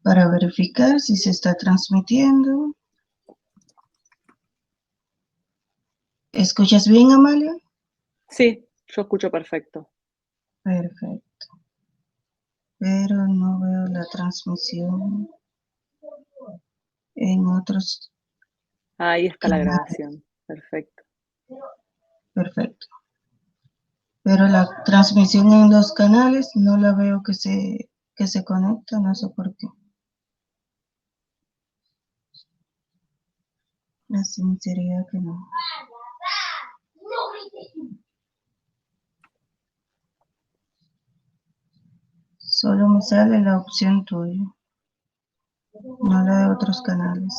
para verificar si se está transmitiendo. ¿Escuchas bien, Amalia? Sí, yo escucho perfecto. Perfecto. Pero no veo la transmisión en otros Ahí está la canales. grabación. Perfecto. Perfecto. Pero la transmisión en los canales no la veo que se conecta, no sé por qué. La sinceridad que no. Solo me sale la opción tuya, no la de otros canales.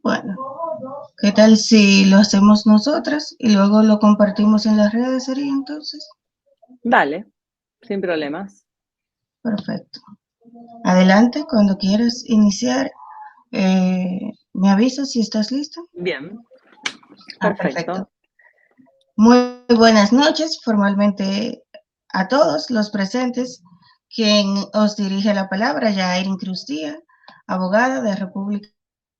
Bueno, ¿qué tal si lo hacemos nosotras y luego lo compartimos en las redes, sería entonces? Vale, sin problemas. Perfecto. Adelante, cuando quieras iniciar, me avisas si estás lista. Bien, Perfecto. perfecto. Muy buenas noches formalmente a todos los presentes. Quien os dirige la palabra, Yairin Crustía, abogada de República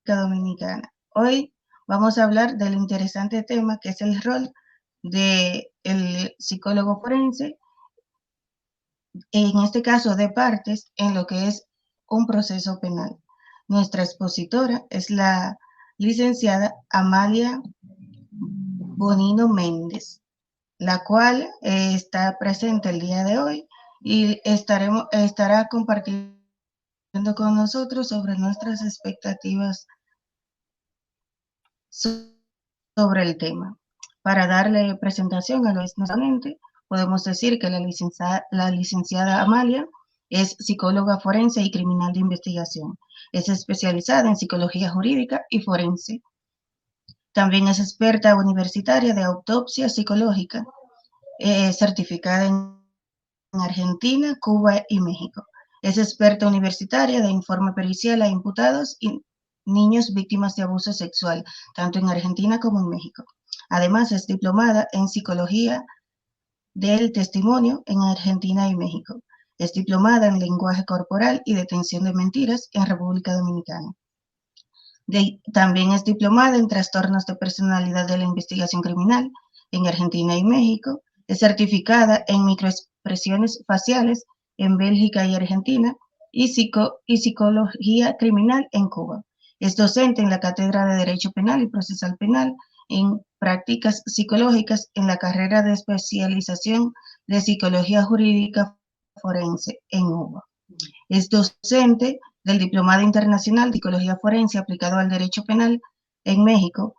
Dominicana. Hoy vamos a hablar del interesante tema que es el rol del psicólogo forense, en este caso de partes, en lo que es un proceso penal. Nuestra expositora es la licenciada Amalia Bonino Méndez, la cual está presente el día de hoy y estará compartiendo con nosotros sobre nuestras expectativas sobre el tema. Para darle presentación a nuestra ponente, podemos decir que la licenciada Amalia es psicóloga forense y criminal de investigación. Es especializada en psicología jurídica y forense. También es experta universitaria de autopsia psicológica, certificada en Argentina, Cuba y México. Es experta universitaria de informe pericial a imputados y niños víctimas de abuso sexual, tanto en Argentina como en México. Además, es diplomada en psicología del testimonio en Argentina y México. Es diplomada en lenguaje corporal y detención de mentiras en República Dominicana. También es diplomada en trastornos de personalidad de la investigación criminal en Argentina y México. Es certificada en microexpresiones faciales en Bélgica y Argentina y psicología criminal en Cuba. Es docente en la Cátedra de Derecho Penal y Procesal Penal en prácticas psicológicas en la carrera de especialización de Psicología Jurídica Forense en Cuba. Es docente del Diplomado Internacional de Psicología Forense aplicado al Derecho Penal en México,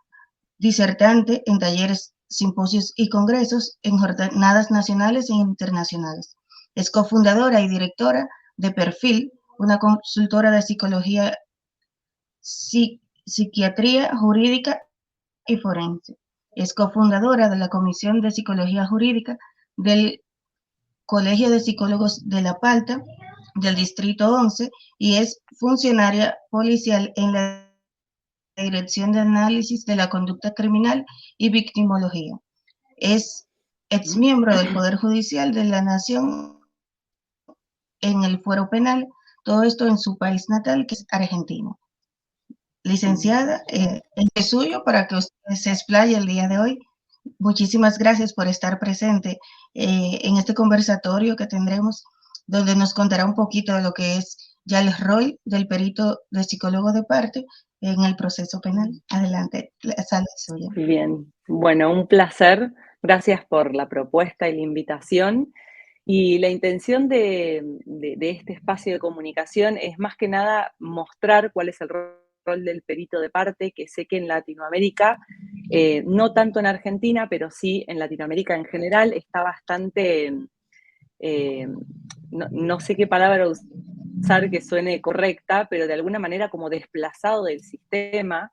disertante en talleres, simposios y congresos en jornadas nacionales e internacionales. Es cofundadora y directora de Perfil, una consultora de psicología, psiquiatría jurídica y forense. Es cofundadora de la Comisión de Psicología Jurídica del Colegio de Psicólogos de La Palta, del Distrito 11, y es funcionaria policial en la Dirección de Análisis de la Conducta Criminal y Victimología. Es exmiembro del Poder Judicial de la Nación en el Fuero Penal, todo esto en su país natal, que es Argentina. Licenciada, es suyo para que usted se explaye el día de hoy. Muchísimas gracias por estar presente en este conversatorio que tendremos, donde nos contará un poquito de lo que es ya el rol del perito de psicólogo de parte en el proceso penal. Adelante, la sala es suya. Bien, bueno, un placer. Gracias por la propuesta y la invitación. Y la intención de este espacio de comunicación es más que nada mostrar cuál es el rol del perito de parte, que sé que en Latinoamérica, no tanto en Argentina, pero sí en Latinoamérica en general, está bastante, no sé qué palabra usar que suene correcta, pero de alguna manera como desplazado del sistema,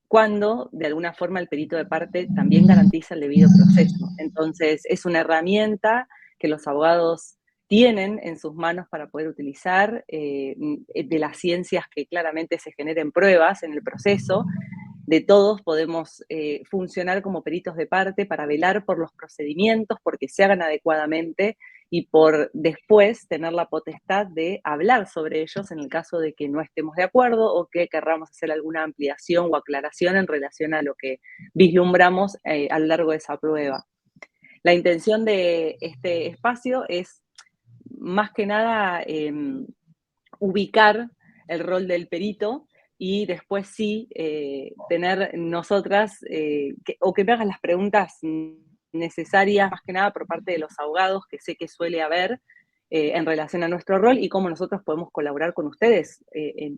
cuando de alguna forma el perito de parte también garantiza el debido proceso. Entonces, es una herramienta que los abogados tienen en sus manos para poder utilizar, de las ciencias que claramente se generen pruebas en el proceso, de todos podemos funcionar como peritos de parte para velar por los procedimientos, porque se hagan adecuadamente y por después tener la potestad de hablar sobre ellos en el caso de que no estemos de acuerdo o que querramos hacer alguna ampliación o aclaración en relación a lo que vislumbramos a lo largo de esa prueba. La intención de este espacio es más que nada ubicar el rol del perito y después sí tener nosotras, o que me hagan las preguntas necesarias, más que nada por parte de los abogados, que sé que suele haber en relación a nuestro rol y cómo nosotros podemos colaborar con ustedes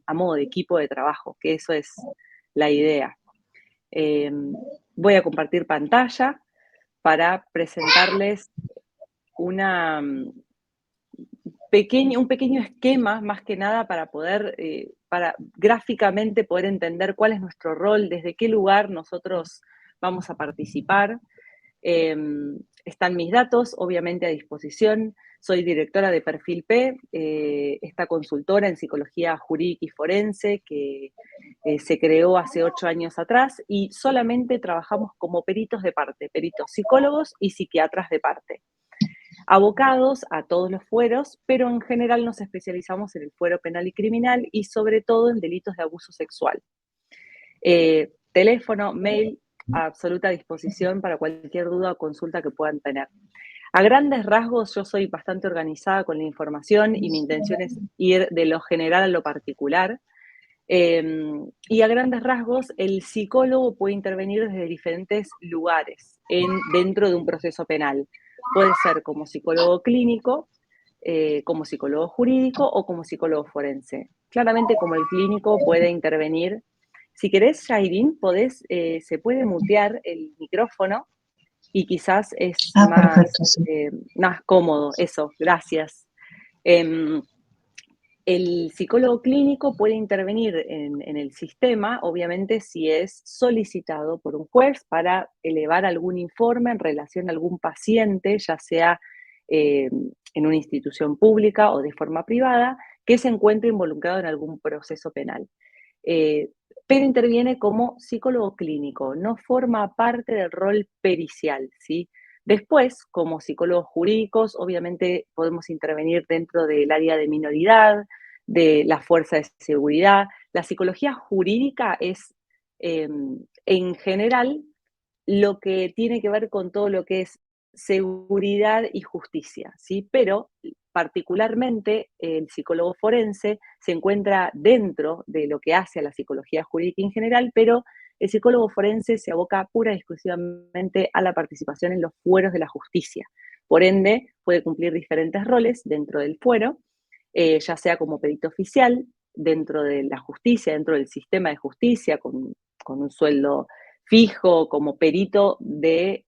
a modo de equipo de trabajo, que eso es la idea. Voy a compartir pantalla para presentarles un pequeño esquema, más que nada, para poder, para gráficamente poder entender cuál es nuestro rol, desde qué lugar nosotros vamos a participar. Están mis datos, obviamente, a disposición. Soy directora de Perfil P, esta consultora en psicología jurídica y forense que se creó hace 8 años atrás y solamente trabajamos como peritos de parte, peritos psicólogos y psiquiatras de parte. Abocados a todos los fueros, pero en general nos especializamos en el fuero penal y criminal y sobre todo en delitos de abuso sexual. Teléfono, mail, a absoluta disposición para cualquier duda o consulta que puedan tener. A grandes rasgos, yo soy bastante organizada con la información y mi intención es ir de lo general a lo particular. Y a grandes rasgos, el psicólogo puede intervenir desde diferentes lugares dentro de un proceso penal. Puede ser como psicólogo clínico, como psicólogo jurídico o como psicólogo forense. Claramente, como el clínico puede intervenir. Si querés, Jairín, se puede mutear el micrófono y quizás es Perfecto, sí. más cómodo. Eso, gracias. El psicólogo clínico puede intervenir en el sistema, obviamente, si es solicitado por un juez para elevar algún informe en relación a algún paciente, ya sea en una institución pública o de forma privada, que se encuentre involucrado en algún proceso penal. Pero interviene como psicólogo clínico, no forma parte del rol pericial, ¿sí? Después, como psicólogos jurídicos, obviamente podemos intervenir dentro del área de minoridad, de la fuerza de seguridad. La psicología jurídica es, en general, lo que tiene que ver con todo lo que es seguridad y justicia, ¿sí? Pero particularmente el psicólogo forense se encuentra dentro de lo que hace a la psicología jurídica en general, pero el psicólogo forense se aboca pura y exclusivamente a la participación en los fueros de la justicia. Por ende, puede cumplir diferentes roles dentro del fuero, ya sea como perito oficial, dentro de la justicia, dentro del sistema de justicia, con un sueldo fijo, como perito de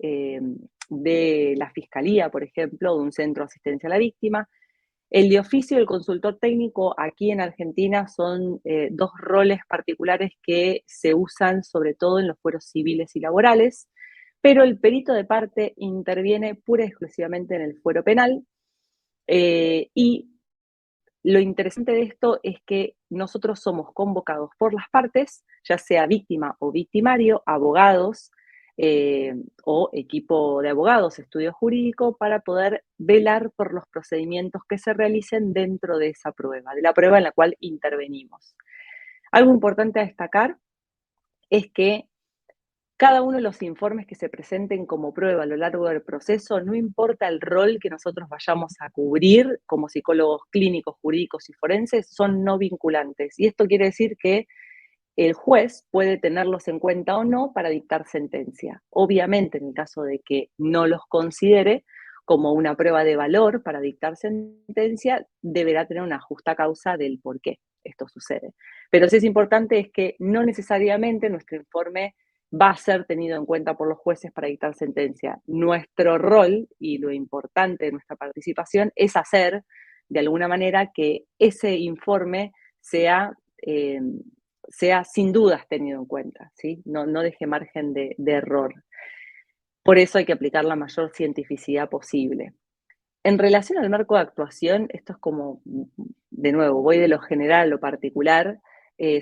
la fiscalía, por ejemplo, de un centro de asistencia a la víctima. El de oficio y el consultor técnico aquí en Argentina son dos roles particulares que se usan sobre todo en los fueros civiles y laborales, pero el perito de parte interviene pura y exclusivamente en el fuero penal y lo interesante de esto es que nosotros somos convocados por las partes, ya sea víctima o victimario, abogados o equipo de abogados, estudio jurídico, para poder velar por los procedimientos que se realicen dentro de esa prueba, de la prueba en la cual intervenimos. Algo importante a destacar es que cada uno de los informes que se presenten como prueba a lo largo del proceso, no importa el rol que nosotros vayamos a cubrir como psicólogos clínicos, jurídicos y forenses, son no vinculantes. Y esto quiere decir que el juez puede tenerlos en cuenta o no para dictar sentencia. Obviamente, en el caso de que no los considere como una prueba de valor para dictar sentencia, deberá tener una justa causa del por qué esto sucede. Pero sí es importante es que no necesariamente nuestro informe va a ser tenido en cuenta por los jueces para dictar sentencia. Nuestro rol y lo importante de nuestra participación es hacer, de alguna manera, que ese informe sea, sea sin dudas tenido en cuenta, ¿sí? No deje margen de error. Por eso hay que aplicar la mayor cientificidad posible. En relación al marco de actuación, esto es como, de nuevo, voy de lo general a lo particular.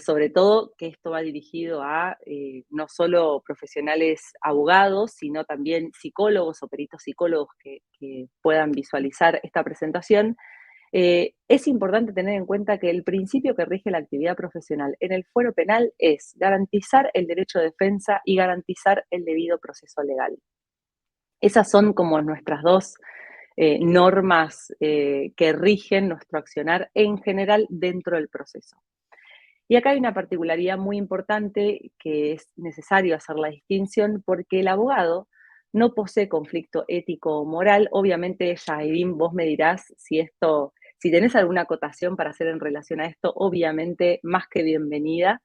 sobre todo que esto va dirigido a no solo profesionales abogados, sino también psicólogos o peritos psicólogos que puedan visualizar esta presentación. Es importante tener en cuenta que el principio que rige la actividad profesional en el fuero penal es garantizar el derecho de defensa y garantizar el debido proceso legal. Esas son como nuestras dos normas que rigen nuestro accionar en general dentro del proceso. Y acá hay una particularidad muy importante que es necesario hacer la distinción porque el abogado no posee conflicto ético o moral. Obviamente, Yairin, vos me dirás si tenés alguna acotación para hacer en relación a esto, obviamente más que bienvenida.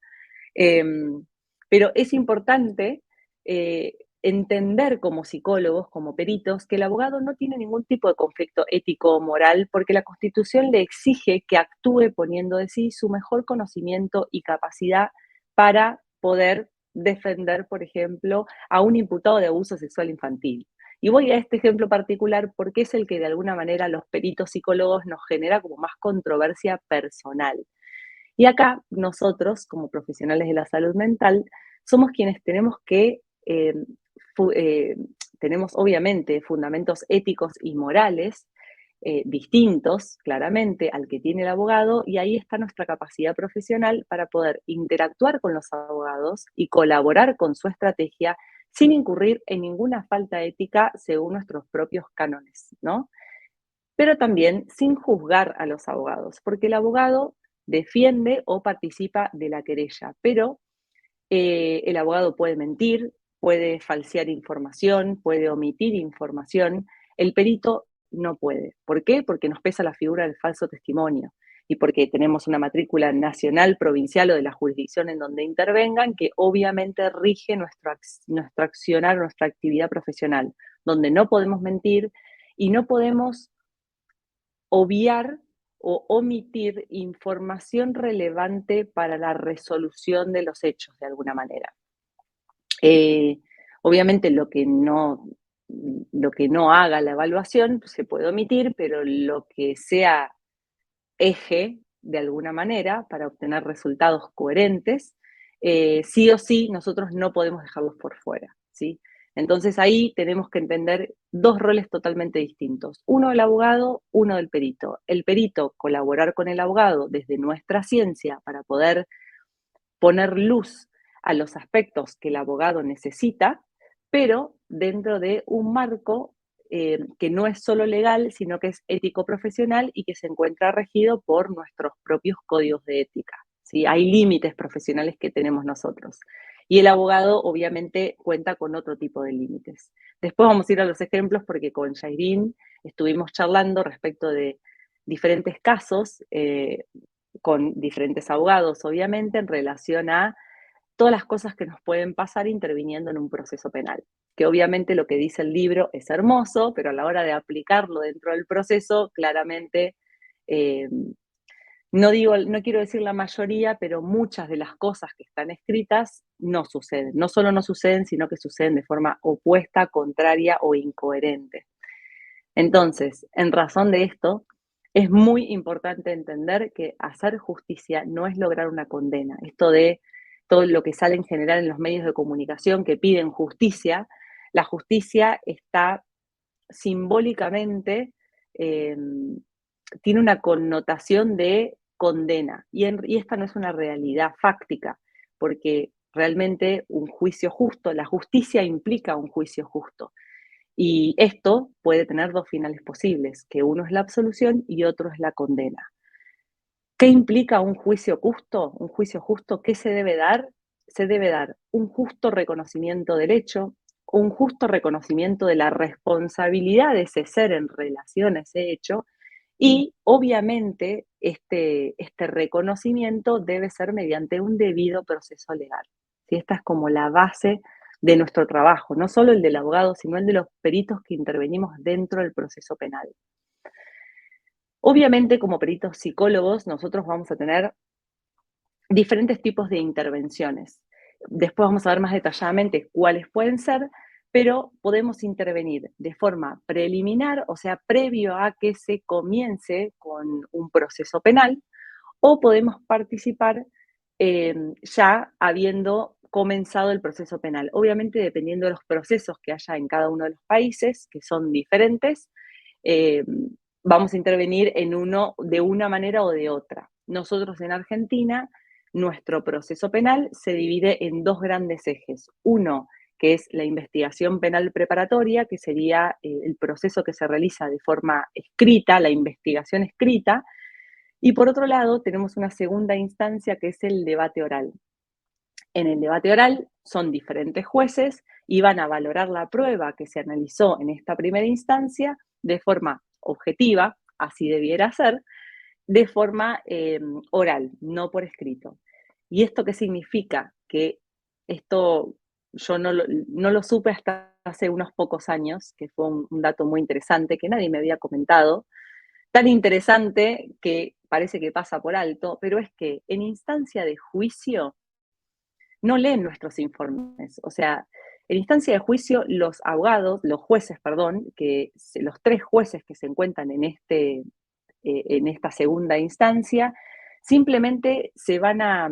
Pero es importante entender como psicólogos, como peritos, que el abogado no tiene ningún tipo de conflicto ético o moral porque la Constitución le exige que actúe poniendo de sí su mejor conocimiento y capacidad para poder defender, por ejemplo, a un imputado de abuso sexual infantil. Y voy a este ejemplo particular porque es el que de alguna manera los peritos psicólogos nos genera como más controversia personal. Y acá nosotros, como profesionales de la salud mental, somos quienes tenemos que, tenemos obviamente fundamentos éticos y morales distintos, claramente, al que tiene el abogado, y ahí está nuestra capacidad profesional para poder interactuar con los abogados y colaborar con su estrategia sin incurrir en ninguna falta ética según nuestros propios cánones, ¿no? Pero también sin juzgar a los abogados, porque el abogado defiende o participa de la querella, pero el abogado puede mentir, puede falsear información, puede omitir información, el perito no puede. ¿Por qué? Porque nos pesa la figura del falso testimonio y porque tenemos una matrícula nacional, provincial o de la jurisdicción en donde intervengan que obviamente rige nuestro accionar, nuestra actividad profesional, donde no podemos mentir y no podemos obviar o omitir información relevante para la resolución de los hechos de alguna manera. Obviamente lo que no haga la evaluación se puede omitir, pero lo que sea eje de alguna manera para obtener resultados coherentes, sí o sí nosotros no podemos dejarlos por fuera, ¿sí? Entonces ahí tenemos que entender dos roles totalmente distintos, uno del abogado, uno del perito. El perito colaborar con el abogado desde nuestra ciencia para poder poner luz a los aspectos que el abogado necesita, pero dentro de un marco que no es solo legal, sino que es ético-profesional y que se encuentra regido por nuestros propios códigos de ética. ¿Sí? Hay límites profesionales que tenemos nosotros. Y el abogado obviamente cuenta con otro tipo de límites. Después vamos a ir a los ejemplos porque con Yairin estuvimos charlando respecto de diferentes casos con diferentes abogados, obviamente, en relación a todas las cosas que nos pueden pasar interviniendo en un proceso penal. Que obviamente lo que dice el libro es hermoso, pero a la hora de aplicarlo dentro del proceso, claramente, eh, no quiero decir la mayoría, pero muchas de las cosas que están escritas no suceden. No solo no suceden, sino que suceden de forma opuesta, contraria o incoherente. Entonces, en razón de esto, es muy importante entender que hacer justicia no es lograr una condena. Esto de todo lo que sale en general en los medios de comunicación que piden justicia, la justicia está simbólicamente, eh, tiene una connotación de condena y esta no es una realidad fáctica, porque realmente un juicio justo, la justicia implica un juicio justo. Y esto puede tener dos finales posibles, que uno es la absolución y otro es la condena. ¿Qué implica un juicio justo? Un juicio justo, ¿qué se debe dar? Se debe dar un justo reconocimiento del hecho, un justo reconocimiento de la responsabilidad de ese ser en relación a ese hecho y obviamente este reconocimiento debe ser mediante un debido proceso legal. ¿Sí? Esta es como la base de nuestro trabajo, no solo el del abogado, sino el de los peritos que intervenimos dentro del proceso penal. Obviamente, como peritos psicólogos, nosotros vamos a tener diferentes tipos de intervenciones. Después vamos a ver más detalladamente cuáles pueden ser, pero podemos intervenir de forma preliminar, o sea, previo a que se comience con un proceso penal, o podemos participar ya habiendo comenzado el proceso penal. Obviamente dependiendo de los procesos que haya en cada uno de los países, que son diferentes, vamos a intervenir en uno de una manera o de otra. Nosotros en Argentina, nuestro proceso penal se divide en dos grandes ejes. Uno, que es la investigación penal preparatoria, que sería el proceso que se realiza de forma escrita, la investigación escrita, y por otro lado tenemos una segunda instancia que es el debate oral. En el debate oral son diferentes jueces y van a valorar la prueba que se analizó en esta primera instancia de forma objetiva, así debiera ser, de forma oral, no por escrito. ¿Y esto qué significa? Que esto yo no lo supe hasta hace unos pocos años, que fue un dato muy interesante que nadie me había comentado, tan interesante que parece que pasa por alto, pero es que en instancia de juicio no leen nuestros informes. O sea, en instancia de juicio, los abogados, los jueces, perdón, los tres jueces que se encuentran en esta segunda instancia, simplemente se van a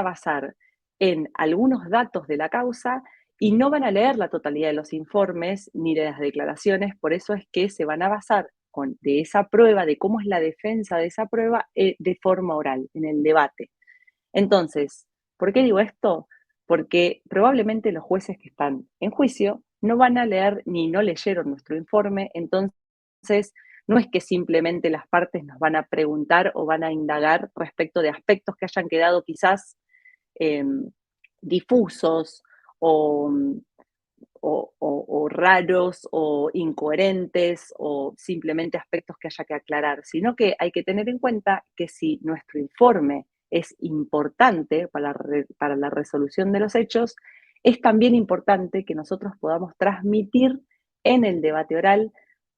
basar en algunos datos de la causa y no van a leer la totalidad de los informes ni de las declaraciones, por eso es que se van a basar de esa prueba, de cómo es la defensa de esa prueba, de forma oral, en el debate. Entonces, ¿por qué digo esto? Porque probablemente los jueces que están en juicio no van a leer ni no leyeron nuestro informe, entonces no es que simplemente las partes nos van a preguntar o van a indagar respecto de aspectos que hayan quedado quizás eh, difusos o, o raros o incoherentes o simplemente aspectos que haya que aclarar, sino que hay que tener en cuenta que si nuestro informe es importante para la resolución de los hechos, es también importante que nosotros podamos transmitir en el debate oral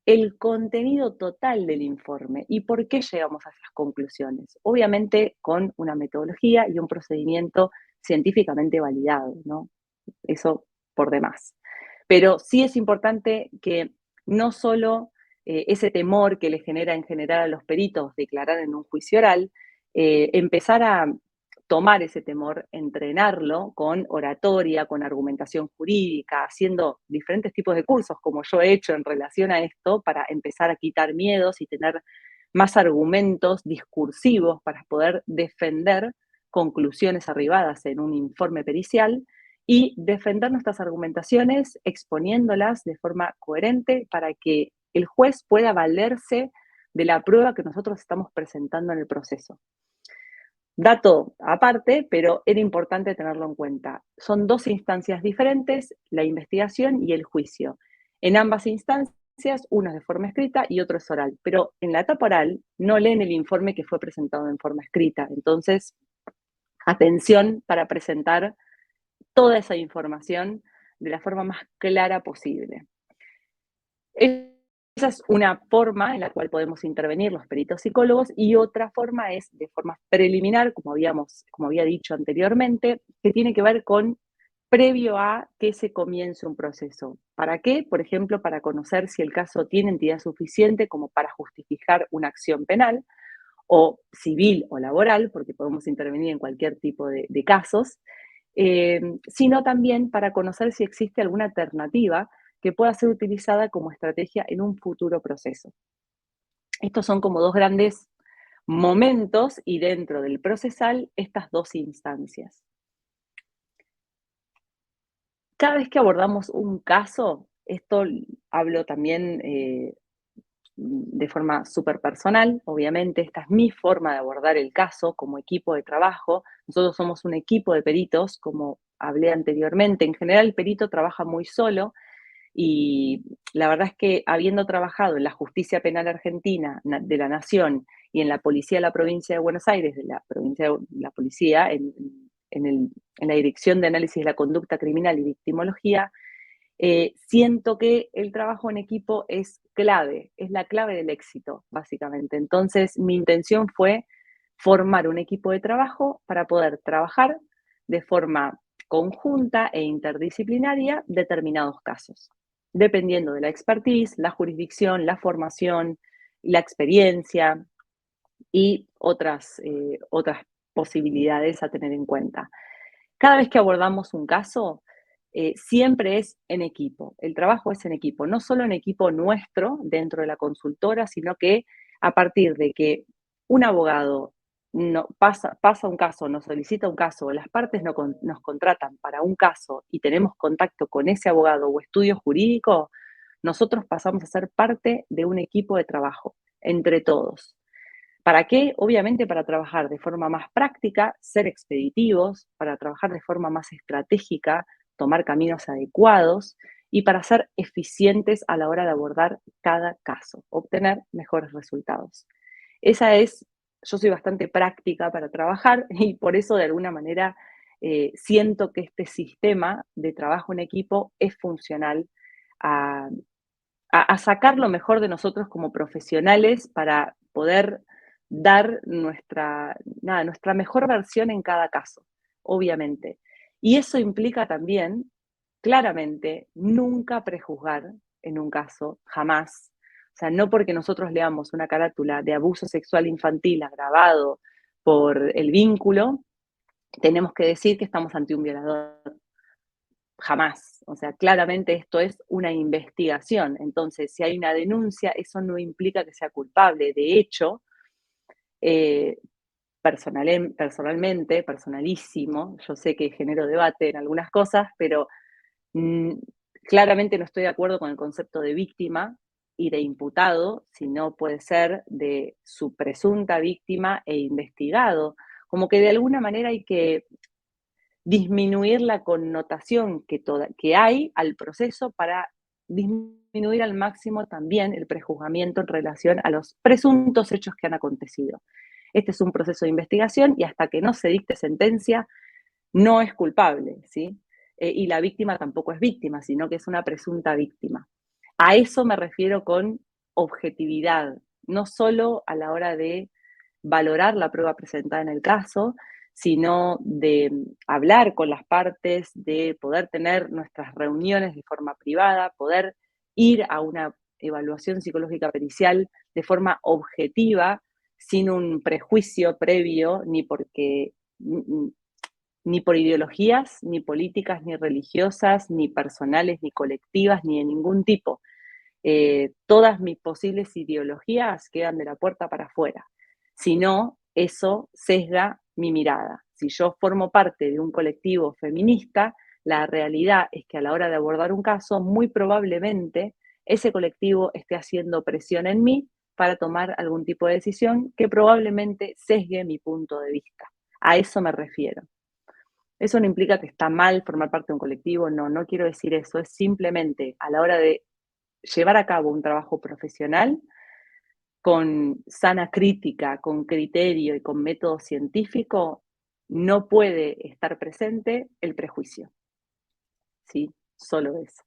el contenido total del informe y por qué llegamos a esas conclusiones. Obviamente con una metodología y un procedimiento científicamente validado, ¿no? Eso por demás. Pero sí es importante que no solo ese temor que le genera en general a los peritos declarar en un juicio oral, empezar a tomar ese temor, entrenarlo con oratoria, con argumentación jurídica, haciendo diferentes tipos de cursos, como yo he hecho en relación a esto, para empezar a quitar miedos y tener más argumentos discursivos para poder defender conclusiones arribadas en un informe pericial y defender nuestras argumentaciones exponiéndolas de forma coherente para que el juez pueda valerse de la prueba que nosotros estamos presentando en el proceso. Dato aparte, pero era importante tenerlo en cuenta. Son dos instancias diferentes, la investigación y el juicio. En ambas instancias, uno es de forma escrita y otro es oral, pero en la etapa oral no leen el informe que fue presentado en forma escrita. Entonces, atención para presentar toda esa información de la forma más clara posible. Esa es una forma en la cual podemos intervenir los peritos psicólogos y otra forma es de forma preliminar, como había dicho anteriormente, que tiene que ver con previo a que se comience un proceso. ¿Para qué? Por ejemplo, para conocer si el caso tiene entidad suficiente como para justificar una acción penal o civil o laboral, porque podemos intervenir en cualquier tipo de casos, sino también para conocer si existe alguna alternativa que pueda ser utilizada como estrategia en un futuro proceso. Estos son como dos grandes momentos y dentro del procesal estas dos instancias. Cada vez que abordamos un caso, esto hablo también de forma súper personal, obviamente, esta es mi forma de abordar el caso como equipo de trabajo. Nosotros somos un equipo de peritos, como hablé anteriormente. En general, el perito trabaja muy solo y la verdad es que habiendo trabajado en la justicia penal argentina de la Nación y en la policía de la provincia de Buenos Aires, de la policía, en la Dirección de Análisis de la Conducta Criminal y Victimología, siento que el trabajo en equipo es clave, es la clave del éxito, básicamente. Entonces, mi intención fue formar un equipo de trabajo para poder trabajar de forma conjunta e interdisciplinaria determinados casos, dependiendo de la expertise, la jurisdicción, la formación, la experiencia y otras posibilidades a tener en cuenta. Cada vez que abordamos un caso, siempre es en equipo. El trabajo es en equipo, no solo en equipo nuestro dentro de la consultora, sino que a partir de que un abogado pasa un caso, nos solicita un caso, las partes nos contratan para un caso y tenemos contacto con ese abogado o estudio jurídico, nosotros pasamos a ser parte de un equipo de trabajo entre todos. ¿Para qué? Obviamente para trabajar de forma más práctica, ser expeditivos, para trabajar de forma más estratégica, tomar caminos adecuados y para ser eficientes a la hora de abordar cada caso, obtener mejores resultados. Yo soy bastante práctica para trabajar y por eso de alguna manera siento que este sistema de trabajo en equipo es funcional a, a sacar lo mejor de nosotros como profesionales para poder dar nuestra mejor versión en cada caso, obviamente. Y eso implica también, claramente, nunca prejuzgar en un caso, jamás. O sea, no porque nosotros leamos una carátula de abuso sexual infantil agravado por el vínculo, tenemos que decir que estamos ante un violador. Jamás. O sea, claramente esto es una investigación. Entonces, si hay una denuncia, eso no implica que sea culpable. De hecho, eh, personalísimo, yo sé que genero debate en algunas cosas, pero mm, claramente no estoy de acuerdo con el concepto de víctima y de imputado, sino puede ser de su presunta víctima e investigado. Como que de alguna manera hay que disminuir la connotación que hay al proceso para disminuir al máximo también el prejuzgamiento en relación a los presuntos hechos que han acontecido. Este es un proceso de investigación y hasta que no se dicte sentencia, no es culpable, ¿sí? Y la víctima tampoco es víctima, sino que es una presunta víctima. A eso me refiero con objetividad, no solo a la hora de valorar la prueba presentada en el caso, sino de hablar con las partes, de poder tener nuestras reuniones de forma privada, poder ir a una evaluación psicológica pericial de forma objetiva, sin un prejuicio previo, ni por ideologías, ni políticas, ni religiosas, ni personales, ni colectivas, ni de ningún tipo. Todas mis posibles ideologías quedan de la puerta para afuera. Si no, eso sesga mi mirada. Si yo formo parte de un colectivo feminista, la realidad es que a la hora de abordar un caso, muy probablemente ese colectivo esté haciendo presión en mí para tomar algún tipo de decisión que probablemente sesgue mi punto de vista. A eso me refiero. Eso no implica que está mal formar parte de un colectivo, no quiero decir eso, es simplemente a la hora de llevar a cabo un trabajo profesional con sana crítica, con criterio y con método científico, no puede estar presente el prejuicio. ¿Sí? Solo eso.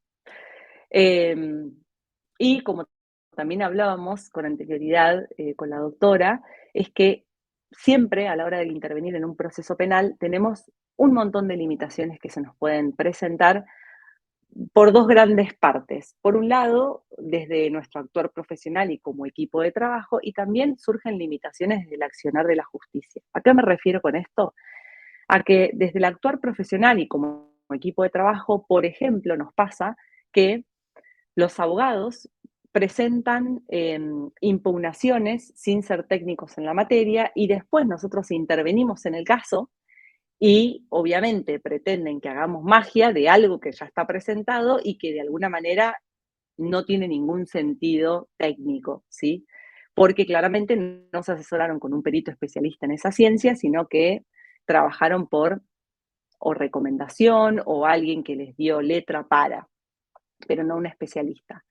Y como también hablábamos con anterioridad con la doctora, es que siempre a la hora de intervenir en un proceso penal tenemos un montón de limitaciones que se nos pueden presentar por dos grandes partes. Por un lado, desde nuestro actuar profesional y como equipo de trabajo, y también surgen limitaciones desde el accionar de la justicia. ¿A qué me refiero con esto? A que desde el actuar profesional y como equipo de trabajo, por ejemplo, nos pasa que los abogados presentan impugnaciones sin ser técnicos en la materia y después nosotros intervenimos en el caso y obviamente pretenden que hagamos magia de algo que ya está presentado y que de alguna manera no tiene ningún sentido técnico, ¿sí? Porque claramente no se asesoraron con un perito especialista en esa ciencia, sino que trabajaron por o recomendación o alguien que les dio letra para, pero no un especialista.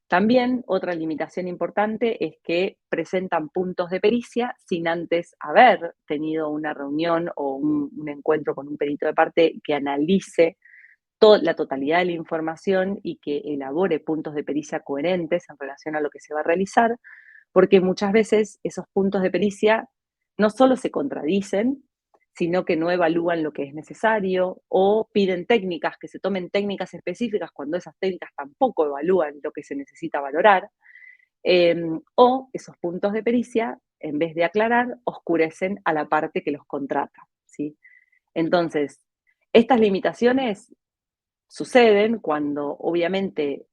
También otra limitación importante es que presentan puntos de pericia sin antes haber tenido una reunión o un encuentro con un perito de parte que analice la totalidad de la información y que elabore puntos de pericia coherentes en relación a lo que se va a realizar, porque muchas veces esos puntos de pericia no solo se contradicen, sino que no evalúan lo que es necesario o piden técnicas, que se tomen técnicas específicas cuando esas técnicas tampoco evalúan lo que se necesita valorar, o esos puntos de pericia en vez de aclarar, oscurecen a la parte que los contrata, ¿sí? Entonces, estas limitaciones suceden cuando obviamente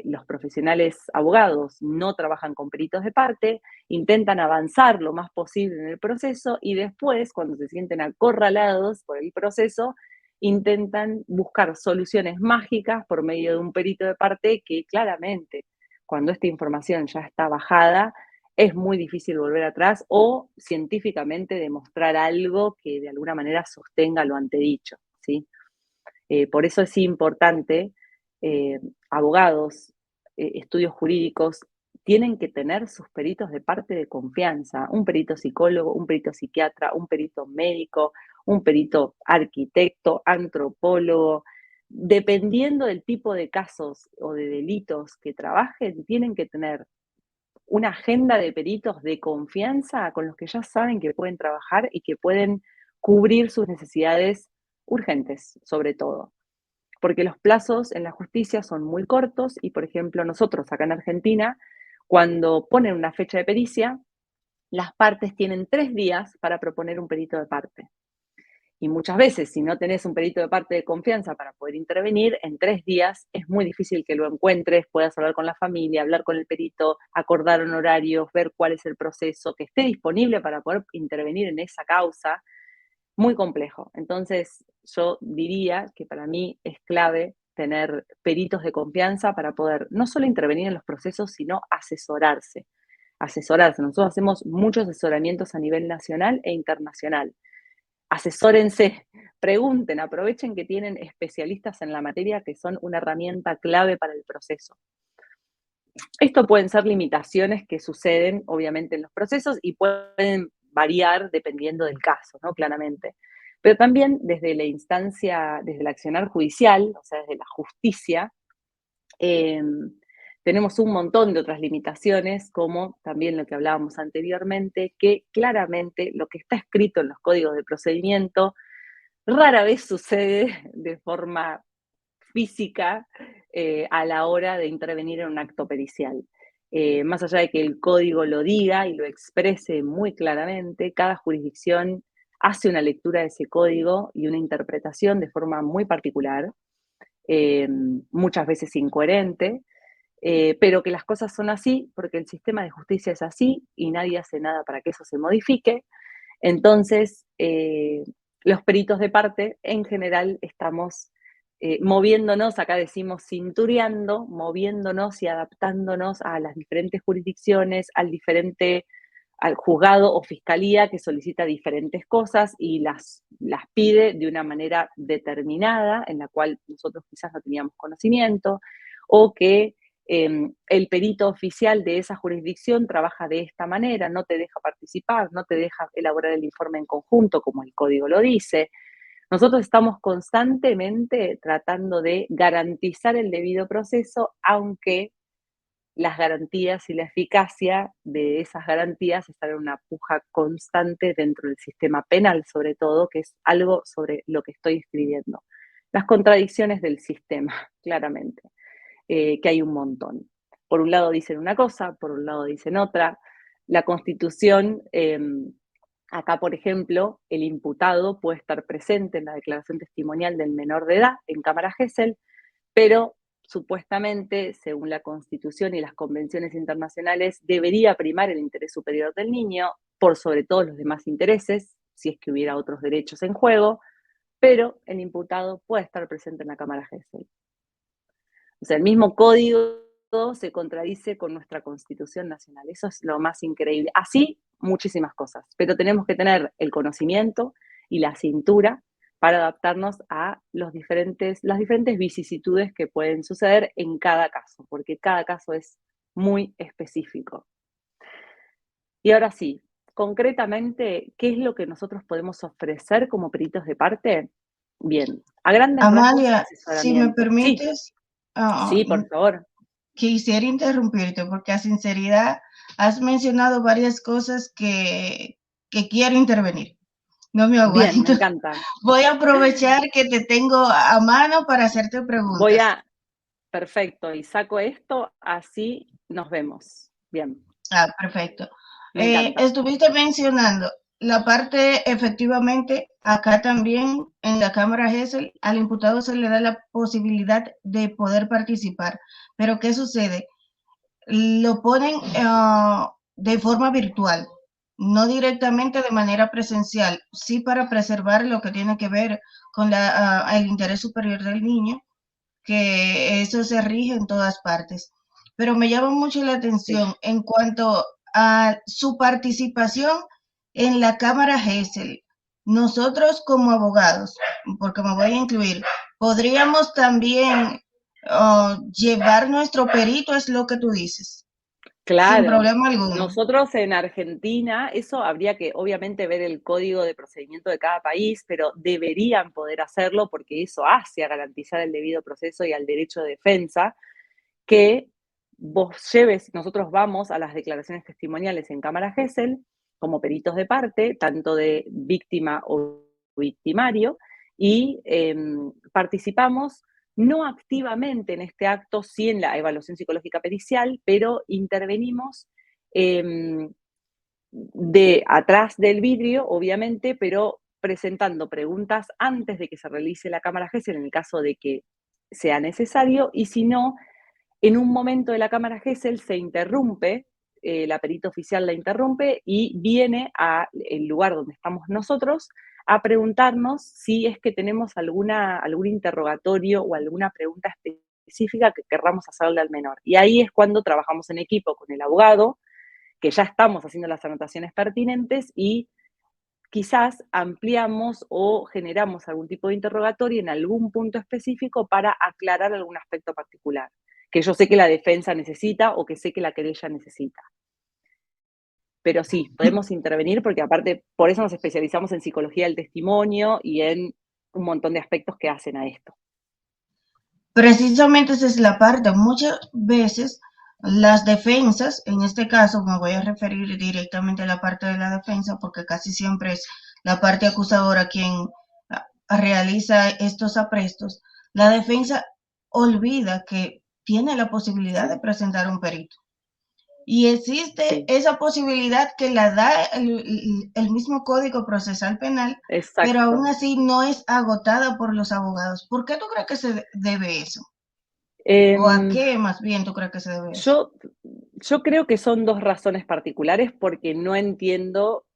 los profesionales abogados no trabajan con peritos de parte, intentan avanzar lo más posible en el proceso y después, cuando se sienten acorralados por el proceso, intentan buscar soluciones mágicas por medio de un perito de parte que claramente, cuando esta información ya está bajada, es muy difícil volver atrás o científicamente demostrar algo que de alguna manera sostenga lo antedicho, ¿sí? Por eso es importante, abogados, estudios jurídicos, tienen que tener sus peritos de parte de confianza, un perito psicólogo, un perito psiquiatra, un perito médico, un perito arquitecto, antropólogo. Dependiendo del tipo de casos o de delitos que trabajen, tienen que tener una agenda de peritos de confianza con los que ya saben que pueden trabajar y que pueden cubrir sus necesidades urgentes, sobre todo. Porque los plazos en la justicia son muy cortos y, por ejemplo, nosotros acá en Argentina, cuando ponen una fecha de pericia, las partes tienen 3 días para proponer un perito de parte. Y muchas veces, si no tenés un perito de parte de confianza para poder intervenir, en 3 días es muy difícil que lo encuentres, puedas hablar con la familia, hablar con el perito, acordar honorarios, ver cuál es el proceso, que esté disponible para poder intervenir en esa causa. Muy complejo. Entonces, yo diría que para mí es clave tener peritos de confianza para poder no solo intervenir en los procesos, sino asesorarse. Asesorarse. Nosotros hacemos muchos asesoramientos a nivel nacional e internacional. Asesórense, pregunten, aprovechen que tienen especialistas en la materia que son una herramienta clave para el proceso. Esto pueden ser limitaciones que suceden, obviamente, en los procesos y pueden variar dependiendo del caso, ¿no? Claramente. Pero también desde la instancia, desde el accionar judicial, o sea, desde la justicia, eh, tenemos un montón de otras limitaciones, como también lo que hablábamos anteriormente, que claramente lo que está escrito en los códigos de procedimiento rara vez sucede de forma física a la hora de intervenir en un acto pericial. Más allá de que el código lo diga y lo exprese muy claramente, cada jurisdicción hace una lectura de ese código y una interpretación de forma muy particular, muchas veces incoherente, pero que las cosas son así porque el sistema de justicia es así y nadie hace nada para que eso se modifique. Entonces, los peritos de parte, en general, estamos moviéndonos, acá decimos cintureando, moviéndonos y adaptándonos a las diferentes jurisdicciones, al juzgado o fiscalía que solicita diferentes cosas y las pide de una manera determinada, en la cual nosotros quizás no teníamos conocimiento, o que el perito oficial de esa jurisdicción trabaja de esta manera, no te deja participar, no te deja elaborar el informe en conjunto como el código lo dice. Nosotros estamos constantemente tratando de garantizar el debido proceso, aunque las garantías y la eficacia de esas garantías están en una puja constante dentro del sistema penal, sobre todo, que es algo sobre lo que estoy escribiendo. Las contradicciones del sistema, claramente, que hay un montón. Por un lado dicen una cosa, por un lado dicen otra. La Constitución, acá, por ejemplo, el imputado puede estar presente en la declaración testimonial del menor de edad en Cámara Gesell, pero supuestamente, según la Constitución y las convenciones internacionales, debería primar el interés superior del niño por sobre todos los demás intereses, si es que hubiera otros derechos en juego, pero el imputado puede estar presente en la Cámara Gesell. O sea, el mismo código se contradice con nuestra Constitución Nacional. Eso es lo más increíble. Así, muchísimas cosas, pero tenemos que tener el conocimiento y la cintura para adaptarnos a las diferentes vicisitudes que pueden suceder en cada caso, porque cada caso es muy específico. Y ahora sí, concretamente, ¿qué es lo que nosotros podemos ofrecer como peritos de parte? Bien, a grandes rasgos, Amalia, si me asesoramiento. Sí, permites, ah, sí, por favor. quisiera interrumpirte porque a sinceridad has mencionado varias cosas que quiero intervenir. No me Bien, me aguanto. encanta. Voy a aprovechar que te tengo a mano para hacerte Voy preguntas. a, perfecto, y saco esto, así nos vemos. Bien. Ah, perfecto. Me encanta. Estuviste mencionando la parte, efectivamente, acá también en la Cámara GESEL, al imputado se le da la posibilidad de poder participar. Pero ¿qué sucede? Lo ponen de forma virtual, no directamente de manera presencial, sí para preservar lo que tiene que ver con el interés superior del niño, que eso se rige en todas partes. Pero me llama mucho la atención Sí. en cuanto a su participación en la Cámara GESEL. Nosotros como abogados, porque me voy a incluir, podríamos también llevar nuestro perito, es lo que tú dices, sin Claro. problema alguno. Nosotros en Argentina, eso habría que obviamente ver el código de procedimiento de cada país, pero deberían poder hacerlo porque eso hace a garantizar el debido proceso y al derecho de defensa, que vos lleves, nosotros vamos a las declaraciones testimoniales en Cámara GESEL como peritos de parte, tanto de víctima o victimario, y participamos no activamente en este acto, sí en la evaluación psicológica pericial, pero intervenimos eh, de atrás del vidrio, obviamente, pero presentando preguntas antes de que se realice la cámara GESEL en el caso de que sea necesario, y si no, en un momento de la cámara GESEL se interrumpe, la perita oficial la interrumpe y viene al lugar donde estamos nosotros a preguntarnos si es que tenemos algún interrogatorio o alguna pregunta específica que querramos hacerle al menor. Y ahí es cuando trabajamos en equipo con el abogado, que ya estamos haciendo las anotaciones pertinentes y quizás ampliamos o generamos algún tipo de interrogatorio en algún punto específico para aclarar algún aspecto particular, que yo sé que la defensa necesita o que sé que la querella necesita. Pero sí, podemos intervenir porque aparte, por eso nos especializamos en psicología del testimonio y en un montón de aspectos que hacen a esto. Precisamente esa es la parte. Muchas veces las defensas, en este caso me voy a referir directamente a la parte de la defensa porque casi siempre es la parte acusadora quien realiza estos aprestos. La defensa olvida que tiene la posibilidad de Sí, presentar un perito. Y existe sí, esa posibilidad que la da el mismo Código Procesal Penal, pero aún exacto. así no es agotada por los abogados. ¿Por qué tú crees que se debe eso? ¿O a Em, qué más bien tú crees que se debe eso? yo, yo creo que son dos razones particulares porque no entiendo,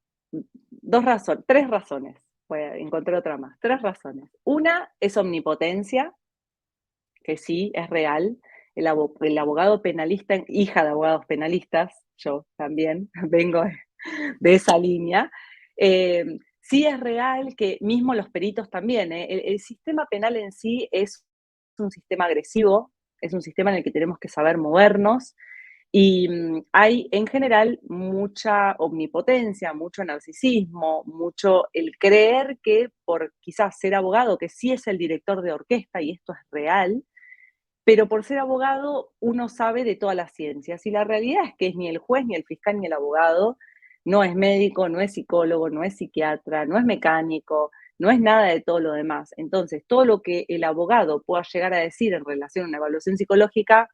tres razones, voy a encontrar otra más, tres razones. Una es omnipotencia, que sí, es real. El abogado penalista, hija de abogados penalistas, yo también vengo de esa línea, sí es real que mismo los peritos también, el sistema penal en sí es un sistema agresivo, es un sistema en el que tenemos que saber movernos y hay en general mucha omnipotencia, mucho narcisismo, mucho el creer que por quizás ser abogado, que sí es el director de orquesta y esto es real, pero por ser abogado uno sabe de todas las ciencias y la realidad es que es ni el juez, ni el fiscal, ni el abogado, no es médico, no es psicólogo, no es psiquiatra, no es mecánico, no es nada de todo lo demás. Entonces, todo lo que el abogado pueda llegar a decir en relación a una evaluación psicológica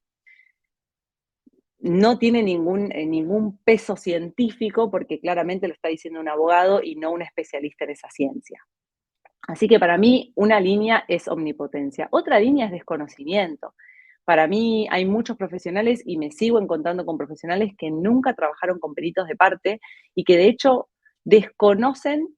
no tiene ningún peso científico porque claramente lo está diciendo un abogado y no un especialista en esa ciencia. Así que para mí una línea es omnipotencia, otra línea es desconocimiento. Para mí hay muchos profesionales y me sigo encontrando con profesionales que nunca trabajaron con peritos de parte y que de hecho desconocen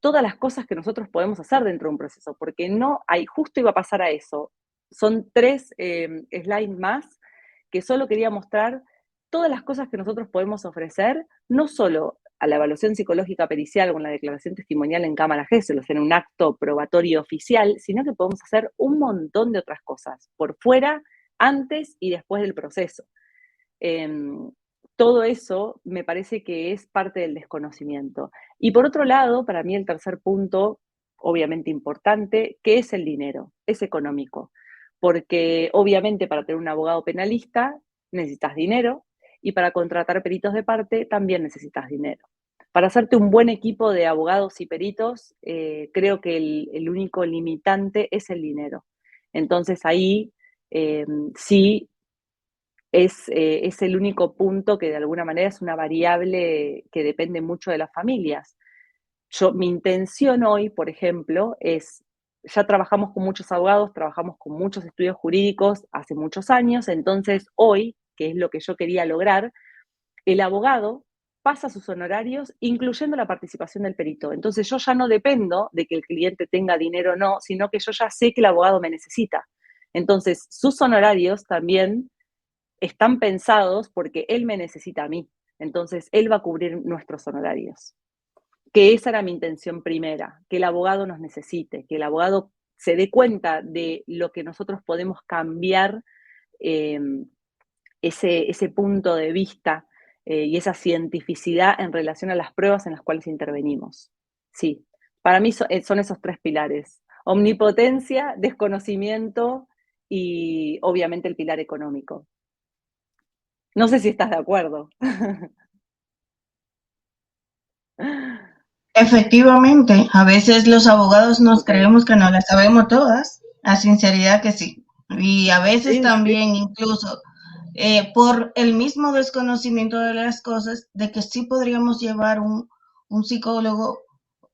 todas las cosas que nosotros podemos hacer dentro de un proceso, porque no hay, justo iba a pasar a eso. Son tres slides más que solo quería mostrar todas las cosas que nosotros podemos ofrecer, no solo a la evaluación psicológica pericial o en la declaración testimonial en cámara GESEL, o sea, en un acto probatorio oficial, sino que podemos hacer un montón de otras cosas, por fuera, antes y después del proceso. Todo eso me parece que es parte del desconocimiento. Y por otro lado, para mí el tercer punto, obviamente importante, que es el dinero, es económico. Porque obviamente para tener un abogado penalista necesitas dinero y para contratar peritos de parte también necesitas dinero. Para hacerte un buen equipo de abogados y peritos, creo que el único limitante es el dinero. Entonces ahí sí es el único punto que de alguna manera es una variable que depende mucho de las familias. Mi intención hoy, por ejemplo, ya trabajamos con muchos abogados, trabajamos con muchos estudios jurídicos hace muchos años, entonces hoy, que es lo que yo quería lograr, el abogado pasa sus honorarios, incluyendo la participación del perito. Entonces yo ya no dependo de que el cliente tenga dinero o no, sino que yo ya sé que el abogado me necesita. Entonces sus honorarios también están pensados porque él me necesita a mí. Entonces él va a cubrir nuestros honorarios. Que esa era mi intención primera, que el abogado nos necesite, que el abogado se dé cuenta de lo que nosotros podemos cambiar, eh, ese punto de vista y esa cientificidad en relación a las pruebas en las cuales intervenimos. Sí, para mí son esos tres pilares: omnipotencia, desconocimiento y obviamente el pilar económico. No sé si estás de acuerdo. Efectivamente, a veces los abogados nos Okay. creemos que no las sabemos todas, a sinceridad que sí. Y a veces Sí, sí. también incluso por el mismo desconocimiento de las cosas, de que sí podríamos llevar un psicólogo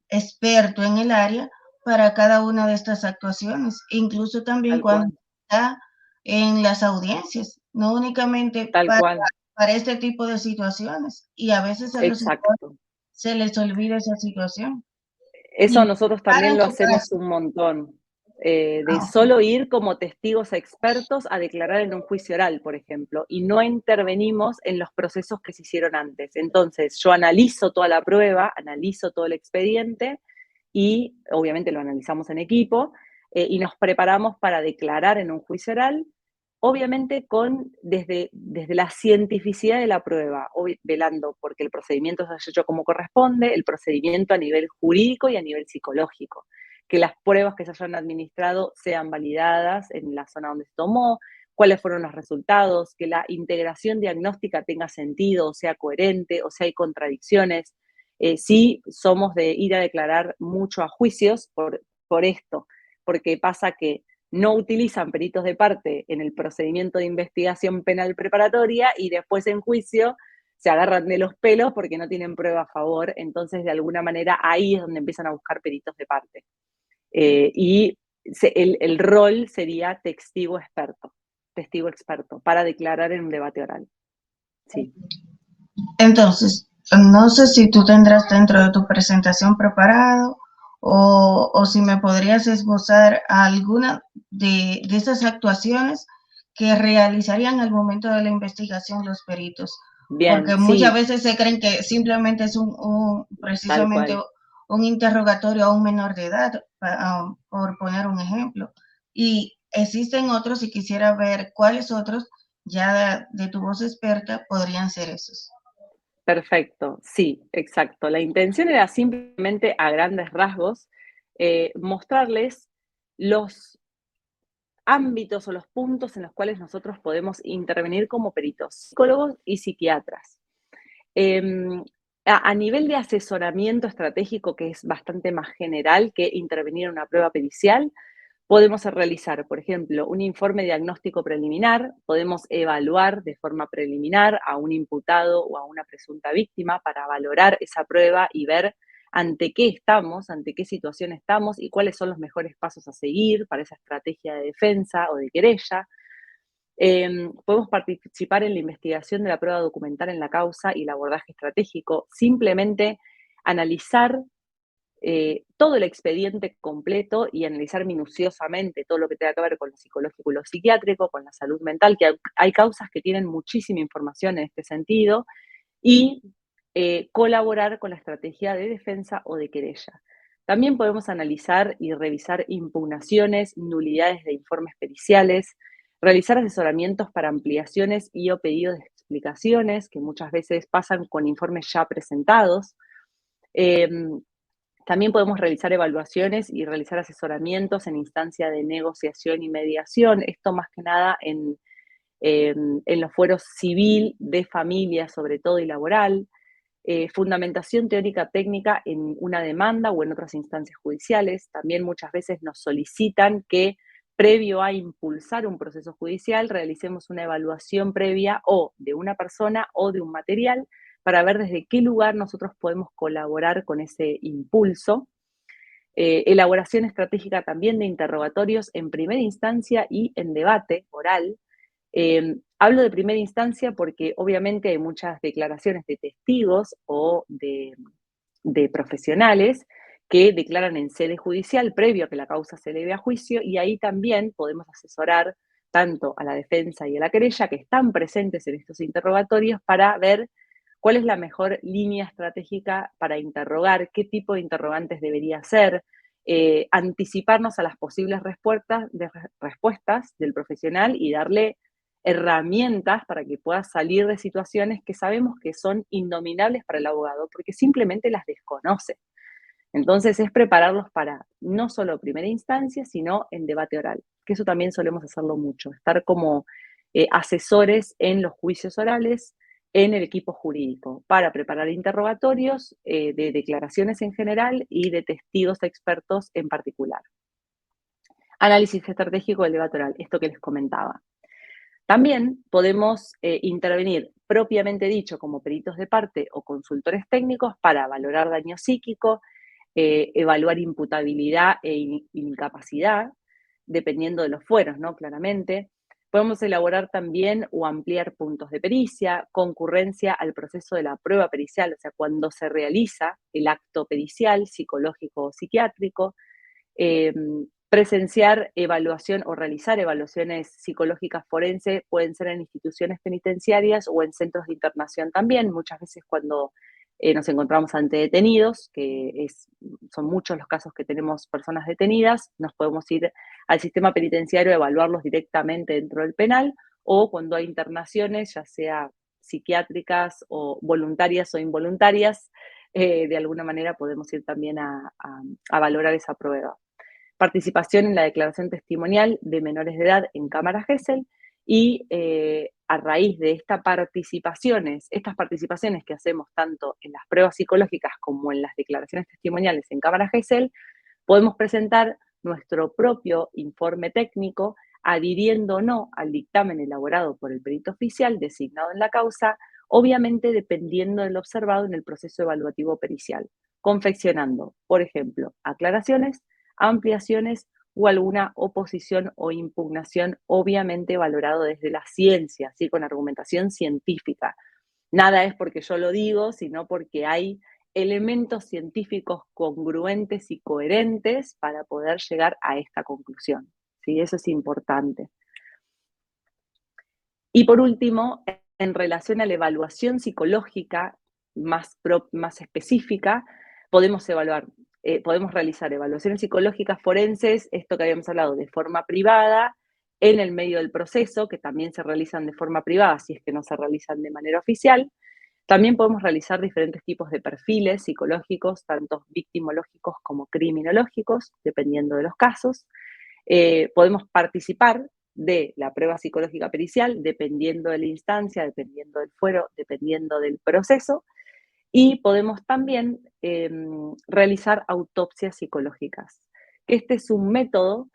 experto en el área para cada una de estas actuaciones, incluso también Tal cuando cual, está en las audiencias, no únicamente tal cual, para este tipo de situaciones. Y a veces a los psicólogos exacto. se les olvida esa situación. Y Eso nosotros para también en lo tu hacemos caso. un montón, de Ah, solo ir como testigos expertos a declarar en un juicio oral, por ejemplo, y no intervenimos en los procesos que se hicieron antes. Entonces, yo analizo toda la prueba, analizo todo el expediente y obviamente lo analizamos en equipo, y nos preparamos para declarar en un juicio oral, obviamente desde la cientificidad de la prueba, velando porque el procedimiento se haya hecho como corresponde, el procedimiento a nivel jurídico y a nivel psicológico, que las pruebas que se hayan administrado sean validadas en la zona donde se tomó, cuáles fueron los resultados, que la integración diagnóstica tenga sentido, o sea coherente, o sea hay contradicciones. Sí somos de ir a declarar mucho a juicios por esto, porque pasa que no utilizan peritos de parte en el procedimiento de investigación penal preparatoria y después en juicio se agarran de los pelos porque no tienen prueba a favor. Entonces, de alguna manera, ahí es donde empiezan a buscar peritos de parte. Y el rol sería testigo experto, para declarar en un debate oral. Sí. entonces, no sé si tú tendrás dentro de tu presentación preparado o si me podrías esbozar alguna de esas actuaciones que realizarían al momento de la investigación los peritos, Bien, porque muchas sí, veces se creen que simplemente es tal precisamente cual. un interrogatorio a un menor de edad, por poner un ejemplo. Y existen otros, y quisiera ver cuáles otros, ya de tu voz experta, podrían ser esos. Perfecto, sí, exacto. La intención era simplemente a grandes rasgos mostrarles los ámbitos o los puntos en los cuales nosotros podemos intervenir como peritos, psicólogos y psiquiatras. Em, a nivel de asesoramiento estratégico, que es bastante más general que intervenir en una prueba pericial, podemos realizar, por ejemplo, un informe diagnóstico preliminar, podemos evaluar de forma preliminar a un imputado o a una presunta víctima para valorar esa prueba y ver ante qué estamos, ante qué situación estamos y cuáles son los mejores pasos a seguir para esa estrategia de defensa o de querella. Podemos participar en la investigación de la prueba documental en la causa y el abordaje estratégico, simplemente analizar todo el expediente completo y analizar minuciosamente todo lo que tenga que ver con lo psicológico y lo psiquiátrico, con la salud mental, que hay causas que tienen muchísima información en este sentido, y colaborar con la estrategia de defensa o de querella. También podemos analizar y revisar impugnaciones, nulidades de informes periciales, realizar asesoramientos para ampliaciones y o pedidos de explicaciones, que muchas veces pasan con informes ya presentados. Em, También podemos realizar evaluaciones y realizar asesoramientos en instancia de negociación y mediación, esto más que nada en los fueros civil, de familia sobre todo y laboral, fundamentación teórica técnica en una demanda o en otras instancias judiciales. También muchas veces nos solicitan que previo a impulsar un proceso judicial, realicemos una evaluación previa o de una persona o de un material para ver desde qué lugar nosotros podemos colaborar con ese impulso. Elaboración estratégica también de interrogatorios en primera instancia y en debate oral. Hablo de primera instancia porque obviamente hay muchas declaraciones de testigos o de profesionales que declaran en sede judicial previo a que la causa se eleve a juicio, y ahí también podemos asesorar tanto a la defensa y a la querella que están presentes en estos interrogatorios para ver cuál es la mejor línea estratégica para interrogar, qué tipo de interrogantes debería ser, anticiparnos a las posibles respuestas del profesional y darle herramientas para que pueda salir de situaciones que sabemos que son indominables para el abogado porque simplemente las desconoce. Entonces es prepararlos para no solo primera instancia, sino en debate oral, que eso también solemos hacerlo mucho, estar como asesores en los juicios orales, en el equipo jurídico, para preparar interrogatorios de declaraciones en general y de testigos expertos en particular. Análisis estratégico del debate oral, esto que les comentaba. También podemos intervenir propiamente dicho como peritos de parte o consultores técnicos para valorar daño psíquico, evaluar imputabilidad e incapacidad, dependiendo de los fueros, ¿no? Claramente. Podemos elaborar también o ampliar puntos de pericia, concurrencia al proceso de la prueba pericial, o sea, cuando se realiza el acto pericial, psicológico o psiquiátrico, presenciar evaluación o realizar evaluaciones psicológicas forenses, pueden ser en instituciones penitenciarias o en centros de internación también, muchas veces cuando nos encontramos ante detenidos, son muchos los casos que tenemos personas detenidas, nos podemos ir al sistema penitenciario a evaluarlos directamente dentro del penal, o cuando hay internaciones, ya sea psiquiátricas o voluntarias o involuntarias, de alguna manera podemos ir también a valorar esa prueba. Participación en la declaración testimonial de menores de edad en cámara Gesell, y a raíz de estas participaciones que hacemos tanto en las pruebas psicológicas como en las declaraciones testimoniales en cámara Gesell, podemos presentar nuestro propio informe técnico, adhiriendo o no al dictamen elaborado por el perito oficial designado en la causa, obviamente dependiendo del observado en el proceso evaluativo pericial, confeccionando, por ejemplo, aclaraciones, ampliaciones o alguna oposición o impugnación, obviamente valorado desde la ciencia, ¿sí? Con argumentación científica. Nada es porque yo lo digo, sino porque hay elementos científicos congruentes y coherentes para poder llegar a esta conclusión, ¿sí? Eso es importante. Y por último, en relación a la evaluación psicológica más específica, podemos realizar evaluaciones psicológicas forenses, esto que habíamos hablado, de forma privada, en el medio del proceso, que también se realizan de forma privada, si es que no se realizan de manera oficial. También podemos realizar diferentes tipos de perfiles psicológicos, tanto victimológicos como criminológicos, dependiendo de los casos. Podemos participar de la prueba psicológica pericial, dependiendo de la instancia, dependiendo del fuero, dependiendo del proceso. Y podemos también realizar autopsias psicológicas. Este es un método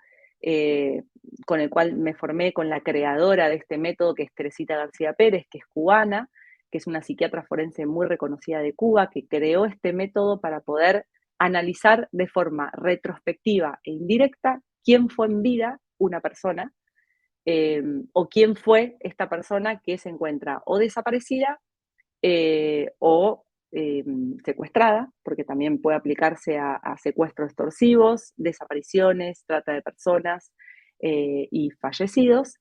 con el cual me formé con la creadora de este método, que es Teresita García Pérez, que es cubana, que es una psiquiatra forense muy reconocida de Cuba, que creó este método para poder analizar de forma retrospectiva e indirecta quién fue en vida una persona, o quién fue esta persona que se encuentra o desaparecida o secuestrada, porque también puede aplicarse a secuestros extorsivos, desapariciones, trata de personas y fallecidos,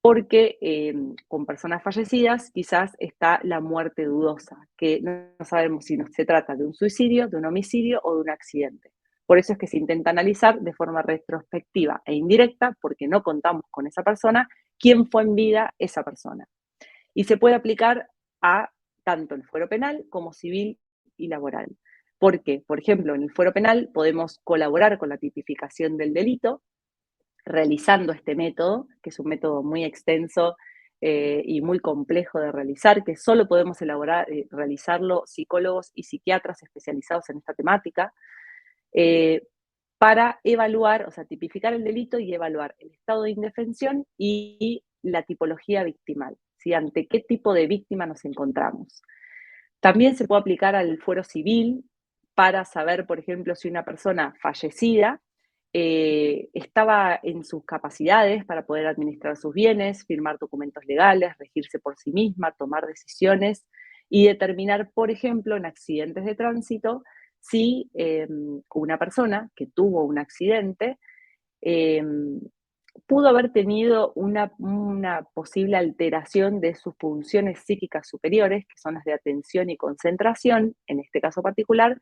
porque con personas fallecidas quizás está la muerte dudosa, que no sabemos si se trata de un suicidio, de un homicidio o de un accidente. Por eso es que se intenta analizar de forma retrospectiva e indirecta, porque no contamos con esa persona, quién fue en vida esa persona. Y se puede aplicar a tanto el fuero penal como civil y laboral. Porque, por ejemplo, en el fuero penal podemos colaborar con la tipificación del delito, realizando este método, que es un método muy extenso y muy complejo de realizar, que solo podemos realizarlo psicólogos y psiquiatras especializados en esta temática. para evaluar, o sea, tipificar el delito y evaluar el estado de indefensión y la tipología victimal, ¿sí? Ante qué tipo de víctima nos encontramos. También se puede aplicar al fuero civil para saber, por ejemplo, si una persona fallecida estaba en sus capacidades para poder administrar sus bienes, firmar documentos legales, regirse por sí misma, tomar decisiones y determinar, por ejemplo, en accidentes de tránsito, si una persona que tuvo un accidente eh, pudo haber tenido una posible alteración de sus funciones psíquicas superiores, que son las de atención y concentración, en este caso particular,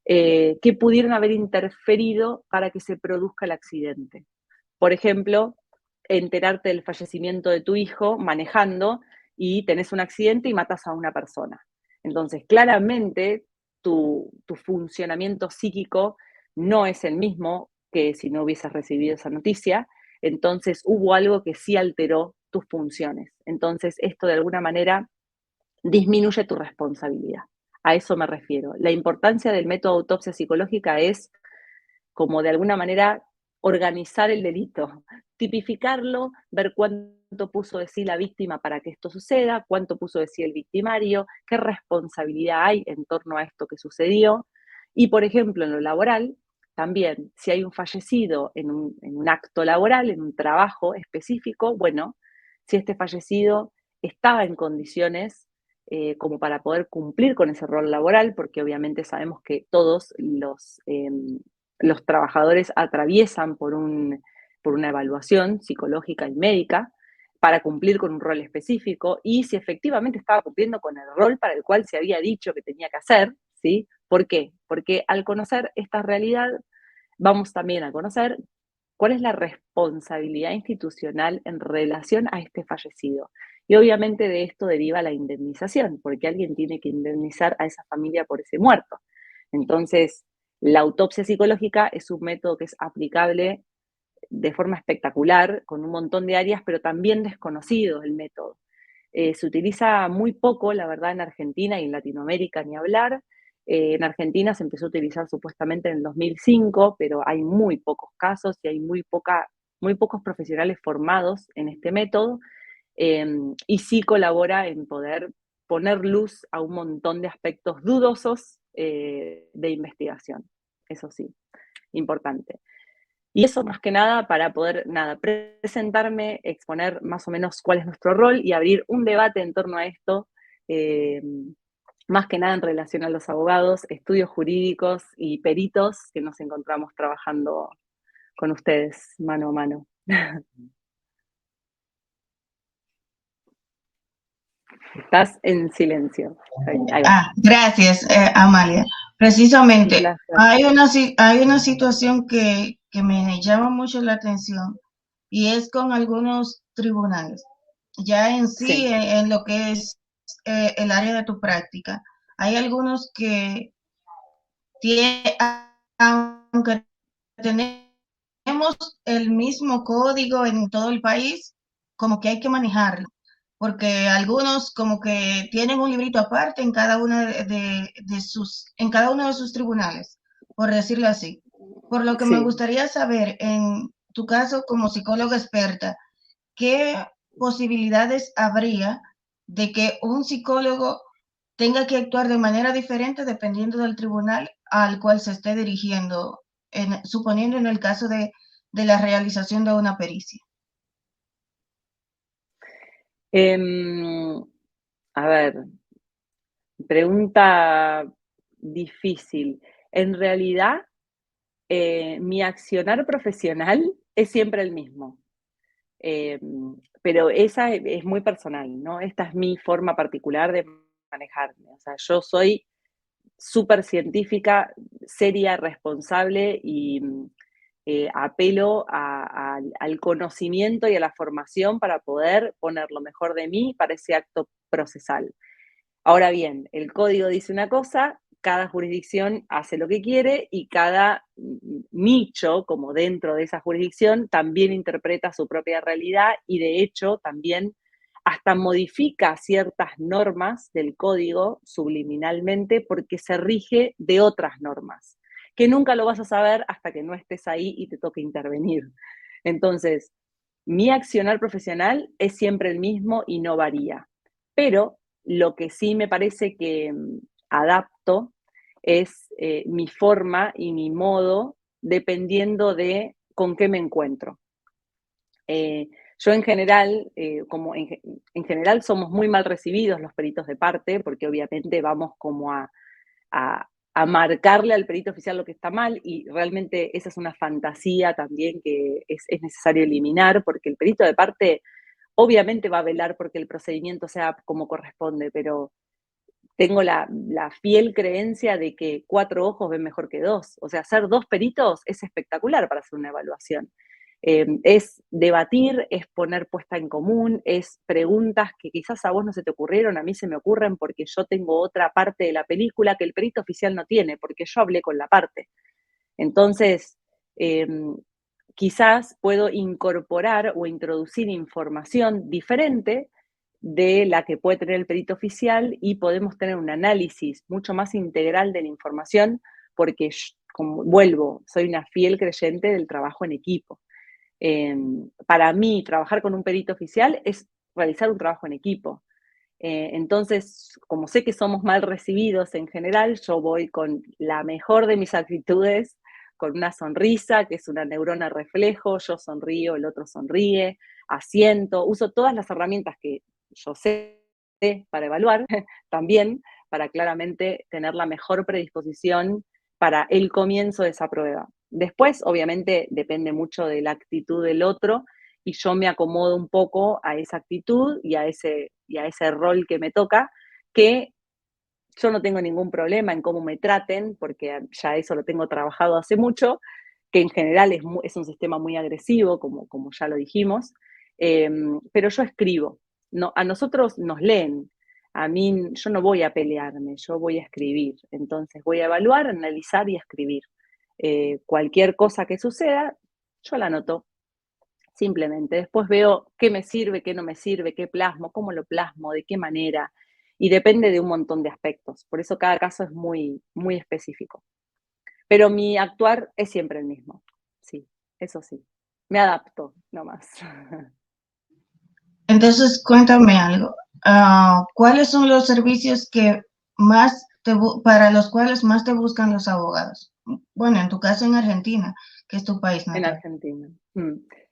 que pudieron haber interferido para que se produzca el accidente. Por ejemplo, enterarte del fallecimiento de tu hijo manejando y tenés un accidente y matas a una persona. Entonces, claramente, tu funcionamiento psíquico no es el mismo que si no hubieses recibido esa noticia. Entonces, hubo algo que sí alteró tus funciones. Entonces, esto de alguna manera disminuye tu responsabilidad. A eso me refiero. La importancia del método de autopsia psicológica es como de alguna manera organizar el delito, tipificarlo, ver cuánto puso de sí la víctima para que esto suceda, cuánto puso de sí el victimario, qué responsabilidad hay en torno a esto que sucedió. Y, por ejemplo, en lo laboral, también, si hay un fallecido en un acto laboral, en un trabajo específico, bueno, si este fallecido estaba en condiciones como para poder cumplir con ese rol laboral, porque obviamente sabemos que todos los trabajadores atraviesan por una evaluación psicológica y médica para cumplir con un rol específico y si efectivamente estaba cumpliendo con el rol para el cual se había dicho que tenía que hacer, ¿sí? ¿Por qué? Porque al conocer esta realidad, vamos también a conocer cuál es la responsabilidad institucional en relación a este fallecido. Y obviamente de esto deriva la indemnización, porque alguien tiene que indemnizar a esa familia por ese muerto. Entonces, la autopsia psicológica es un método que es aplicable de forma espectacular, con un montón de áreas, pero también desconocido el método. Se utiliza muy poco, la verdad, en Argentina y en Latinoamérica, ni hablar. En Argentina se empezó a utilizar supuestamente en el 2005, pero hay muy pocos casos y hay muy pocos profesionales formados en este método. Y sí colabora en poder poner luz a un montón de aspectos dudosos de investigación. Eso sí, importante. Y eso más que nada para poder, nada, presentarme, exponer más o menos cuál es nuestro rol y abrir un debate en torno a esto, eh, más que nada en relación a los abogados, estudios jurídicos y peritos que nos encontramos trabajando con ustedes mano a mano. Estás en silencio. Ahí va. Gracias, Amalia. Un Precisamente, placer. hay una situación que me llama mucho la atención y es con algunos tribunales. Ya en sí, Sí, en lo que es el área de tu práctica, hay algunos que tiene, aunque tenemos el mismo código en todo el país, como que hay que manejarlo, porque algunos como que tienen un librito aparte en cada uno en cada uno de sus tribunales, por decirlo así. Por lo que me sí. gustaría saber, en tu caso como psicóloga experta, ¿qué posibilidades habría de que un psicólogo tenga que actuar de manera diferente dependiendo del tribunal al cual se esté dirigiendo, suponiendo en el caso de la realización de una pericia? Em, a ver, pregunta difícil. En realidad, mi accionar profesional es siempre el mismo. Eh, pero esa es muy personal, ¿no? Esta es mi forma particular de manejarme. O sea, yo soy súper científica, seria, responsable y apelo al conocimiento y a la formación para poder poner lo mejor de mí para ese acto procesal. Ahora bien, el código dice una cosa, cada jurisdicción hace lo que quiere y cada nicho, como dentro de esa jurisdicción, también interpreta su propia realidad y de hecho también hasta modifica ciertas normas del código subliminalmente porque se rige de otras normas que nunca lo vas a saber hasta que no estés ahí y te toque intervenir. Entonces, mi accionar profesional es siempre el mismo y no varía. Pero lo que sí me parece que adapto es mi forma y mi modo dependiendo de con qué me encuentro. Yo en general, en general somos muy mal recibidos los peritos de parte, porque obviamente vamos como a marcarle al perito oficial lo que está mal, y realmente esa es una fantasía también que es necesario eliminar, porque el perito de parte obviamente va a velar porque el procedimiento sea como corresponde, pero tengo la fiel creencia de que 4 ojos ven mejor que 2. O sea, hacer 2 peritos es espectacular para hacer una evaluación. Es debatir, es poner puesta en común, es preguntas que quizás a vos no se te ocurrieron, a mí se me ocurren porque yo tengo otra parte de la película que el perito oficial no tiene, porque yo hablé con la parte. Entonces, eh, quizás puedo incorporar o introducir información diferente de la que puede tener el perito oficial y podemos tener un análisis mucho más integral de la información porque, como vuelvo, soy una fiel creyente del trabajo en equipo. Para mí, trabajar con un perito oficial es realizar un trabajo en equipo. Entonces, como sé que somos mal recibidos en general, yo voy con la mejor de mis actitudes, con una sonrisa, que es una neurona reflejo, yo sonrío, el otro sonríe, asiento, uso todas las herramientas que yo sé para evaluar, también para claramente tener la mejor predisposición para el comienzo de esa prueba. Después, obviamente, depende mucho de la actitud del otro y yo me acomodo un poco a esa actitud y a ese rol que me toca, que yo no tengo ningún problema en cómo me traten, porque ya eso lo tengo trabajado hace mucho, que en general es un sistema muy agresivo, como ya lo dijimos, pero yo escribo. No, a nosotros nos leen, a mí yo no voy a pelearme, yo voy a escribir. Entonces voy a evaluar, analizar y escribir. Cualquier cosa que suceda, yo la anoto. Simplemente. Después veo qué me sirve, qué no me sirve, qué plasmo, cómo lo plasmo, de qué manera. Y depende de un montón de aspectos. Por eso cada caso es muy, muy específico. Pero mi actuar es siempre el mismo. Sí, eso sí. Me adapto, no más. Entonces, cuéntame algo. ¿Cuáles son los servicios que para los cuales más te buscan los abogados? Bueno, en tu caso en Argentina, que es tu país En natal. Argentina.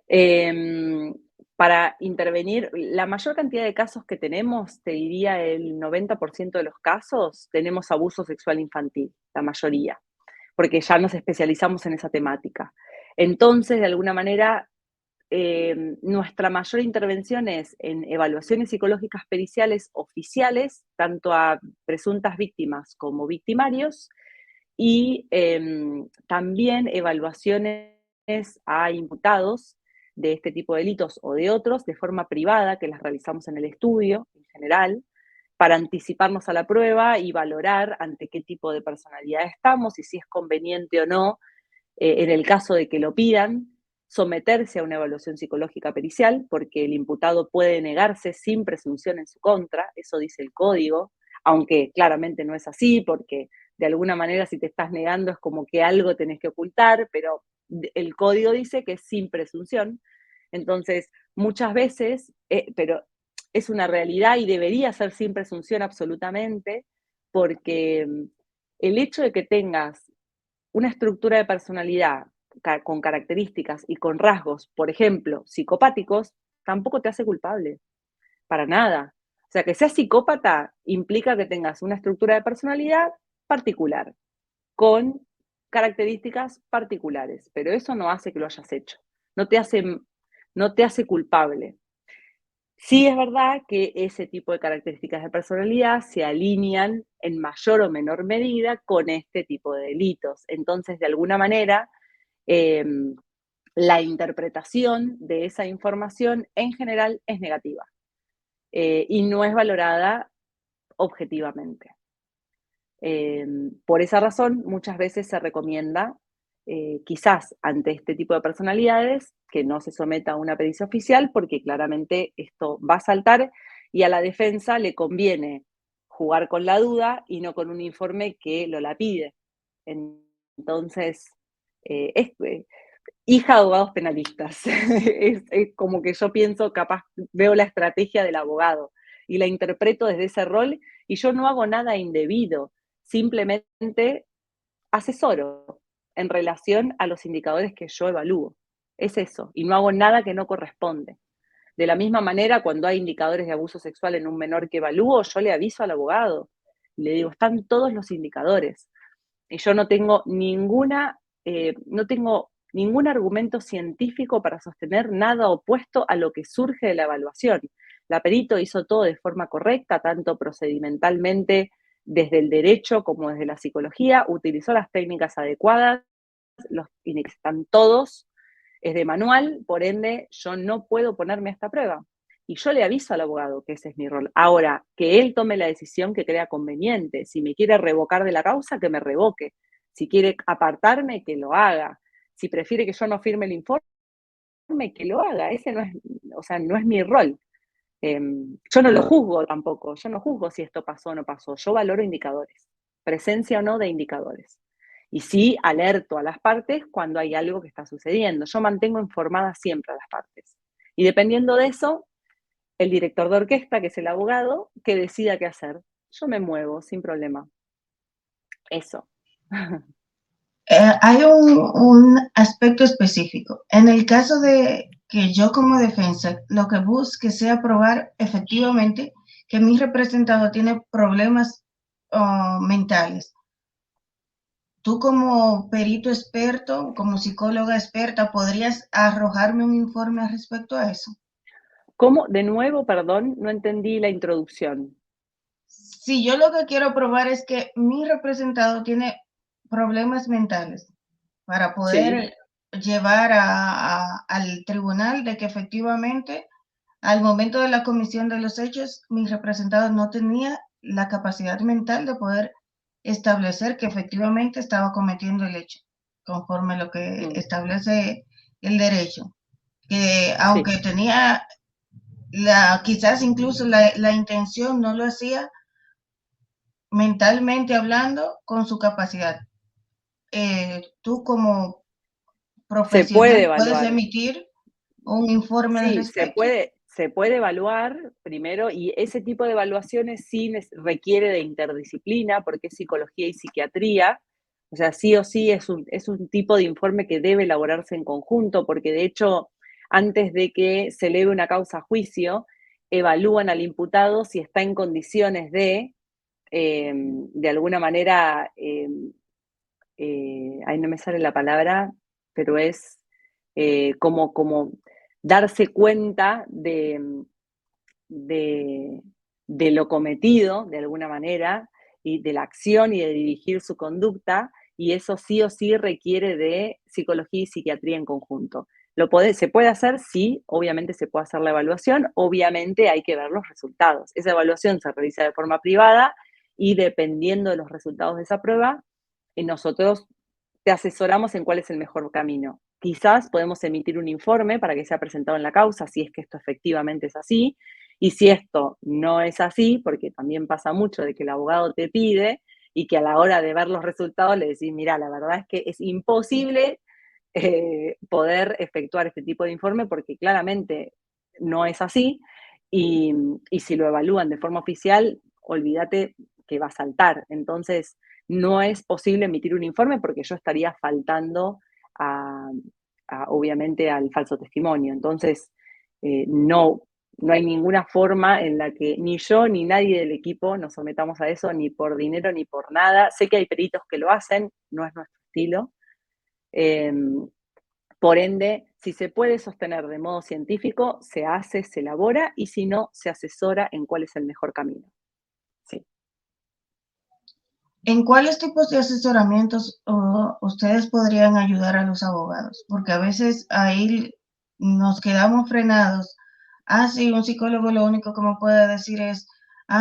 Em, para intervenir, la mayor cantidad de casos que tenemos, te diría el 90% de los casos, tenemos abuso sexual infantil, la mayoría, porque ya nos especializamos en esa temática. Entonces, de alguna manera, nuestra mayor intervención es en evaluaciones psicológicas periciales oficiales, tanto a presuntas víctimas como victimarios, y también evaluaciones a imputados de este tipo de delitos o de otros de forma privada, que las realizamos en el estudio en general, para anticiparnos a la prueba y valorar ante qué tipo de personalidad estamos y si es conveniente o no, en el caso de que lo pidan, someterse a una evaluación psicológica pericial, porque el imputado puede negarse sin presunción en su contra, eso dice el código, aunque claramente no es así, porque de alguna manera si te estás negando es como que algo tenés que ocultar, pero el código dice que es sin presunción. Entonces, muchas veces, pero es una realidad y debería ser sin presunción absolutamente, porque el hecho de que tengas una estructura de personalidad con características y con rasgos, por ejemplo, psicopáticos, tampoco te hace culpable, para nada. O sea, que seas psicópata implica que tengas una estructura de personalidad particular, con características particulares, pero eso no hace que lo hayas hecho, no te hace, no te hace culpable. Sí es verdad que ese tipo de características de personalidad se alinean en mayor o menor medida con este tipo de delitos. Entonces, de alguna manera, eh, la interpretación de esa información en general es negativa y no es valorada objetivamente. Por esa razón, muchas veces se recomienda, quizás ante este tipo de personalidades, que no se someta a una pericia oficial, porque claramente esto va a saltar y a la defensa le conviene jugar con la duda y no con un informe que lo lapide. Entonces, hija de abogados penalistas, es como que yo pienso, capaz, veo la estrategia del abogado y la interpreto desde ese rol y yo no hago nada indebido, simplemente asesoro en relación a los indicadores que yo evalúo. Es eso, y no hago nada que no corresponde. De la misma manera, cuando hay indicadores de abuso sexual en un menor que evalúo, yo le aviso al abogado, le digo, están todos los indicadores. Y yo no tengo ningún argumento científico para sostener nada opuesto a lo que surge de la evaluación. La perito hizo todo de forma correcta, tanto procedimentalmente desde el derecho como desde la psicología, utilizó las técnicas adecuadas, los están todos, es de manual, por ende yo no puedo ponerme a esta prueba. Y yo le aviso al abogado que ese es mi rol. Ahora, que él tome la decisión que crea conveniente. Si me quiere revocar de la causa, que me revoque. Si quiere apartarme, que lo haga. Si prefiere que yo no firme el informe, que lo haga. Ese no es, o sea, no es mi rol. Yo no lo juzgo tampoco. Yo no juzgo si esto pasó o no pasó. Yo valoro indicadores. Presencia o no de indicadores. Y sí alerto a las partes cuando hay algo que está sucediendo. Yo mantengo informadas siempre a las partes. Y dependiendo de eso, el director de orquesta, que es el abogado, que decida qué hacer. Yo me muevo sin problema. Eso. Hay un aspecto específico. En el caso de que yo como defensa lo que busque sea probar efectivamente que mi representado tiene problemas mentales, tú como perito experto, como psicóloga experta, ¿podrías arrojarme un informe al respecto a eso? ¿Cómo? De nuevo, perdón, no entendí la introducción. Si yo lo que quiero probar es que mi representado tiene problemas mentales para Sí, poder llevar al tribunal de que efectivamente al momento de la comisión de los hechos mi representado no tenía la capacidad mental de poder establecer que efectivamente estaba cometiendo el hecho, conforme lo que mm, establece el derecho, que sí, aunque tenía quizás incluso la intención, no lo hacía mentalmente hablando con su capacidad. Tú como se puede profesional puedes evaluar. emitir un informe al Sí, respecto. se puede evaluar primero y ese tipo de evaluaciones sí requiere de interdisciplina porque es psicología y psiquiatría. O sea, sí o sí es un tipo de informe que debe elaborarse en conjunto porque de hecho, antes de que se eleve una causa a juicio, evalúan al imputado si está en condiciones de alguna manera, ahí no me sale la palabra, pero es como darse cuenta de, de lo cometido, de alguna manera, y de la acción y de dirigir su conducta, y eso sí o sí requiere de psicología y psiquiatría en conjunto. ¿Se puede hacer? Sí, obviamente se puede hacer la evaluación, obviamente hay que ver los resultados. Esa evaluación se realiza de forma privada y dependiendo de los resultados de esa prueba, nosotros te asesoramos en cuál es el mejor camino. Quizás podemos emitir un informe para que sea presentado en la causa, si es que esto efectivamente es así, y si esto no es así, porque también pasa mucho de que el abogado te pide y que a la hora de ver los resultados le decís, mira, la verdad es que es imposible poder efectuar este tipo de informe porque claramente no es así y si lo evalúan de forma oficial, olvídate que va a saltar. Entonces, no es posible emitir un informe porque yo estaría faltando a, obviamente al falso testimonio. Entonces, no hay ninguna forma en la que ni yo ni nadie del equipo nos sometamos a eso, ni por dinero ni por nada. Sé que hay peritos que lo hacen, no es nuestro estilo. Eh, por ende, si se puede sostener de modo científico, se hace, se elabora y si no, se asesora en cuál es el mejor camino. Sí. ¿En cuáles tipos de asesoramientos ustedes podrían ayudar a los abogados? Porque a veces ahí nos quedamos frenados. Sí, un psicólogo lo único que me puede decir es,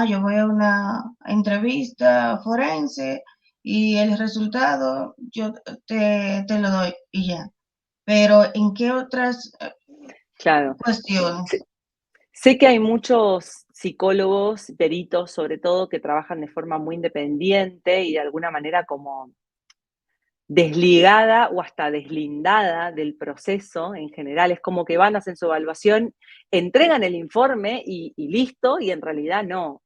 yo voy a una entrevista forense y el resultado yo te lo doy y ya. Pero ¿en qué otras Claro. cuestiones? Sé que hay muchos psicólogos, peritos sobre todo, que trabajan de forma muy independiente y de alguna manera como desligada o hasta deslindada del proceso en general. Es como que van, hacen su evaluación, entregan el informe y listo, y en realidad no.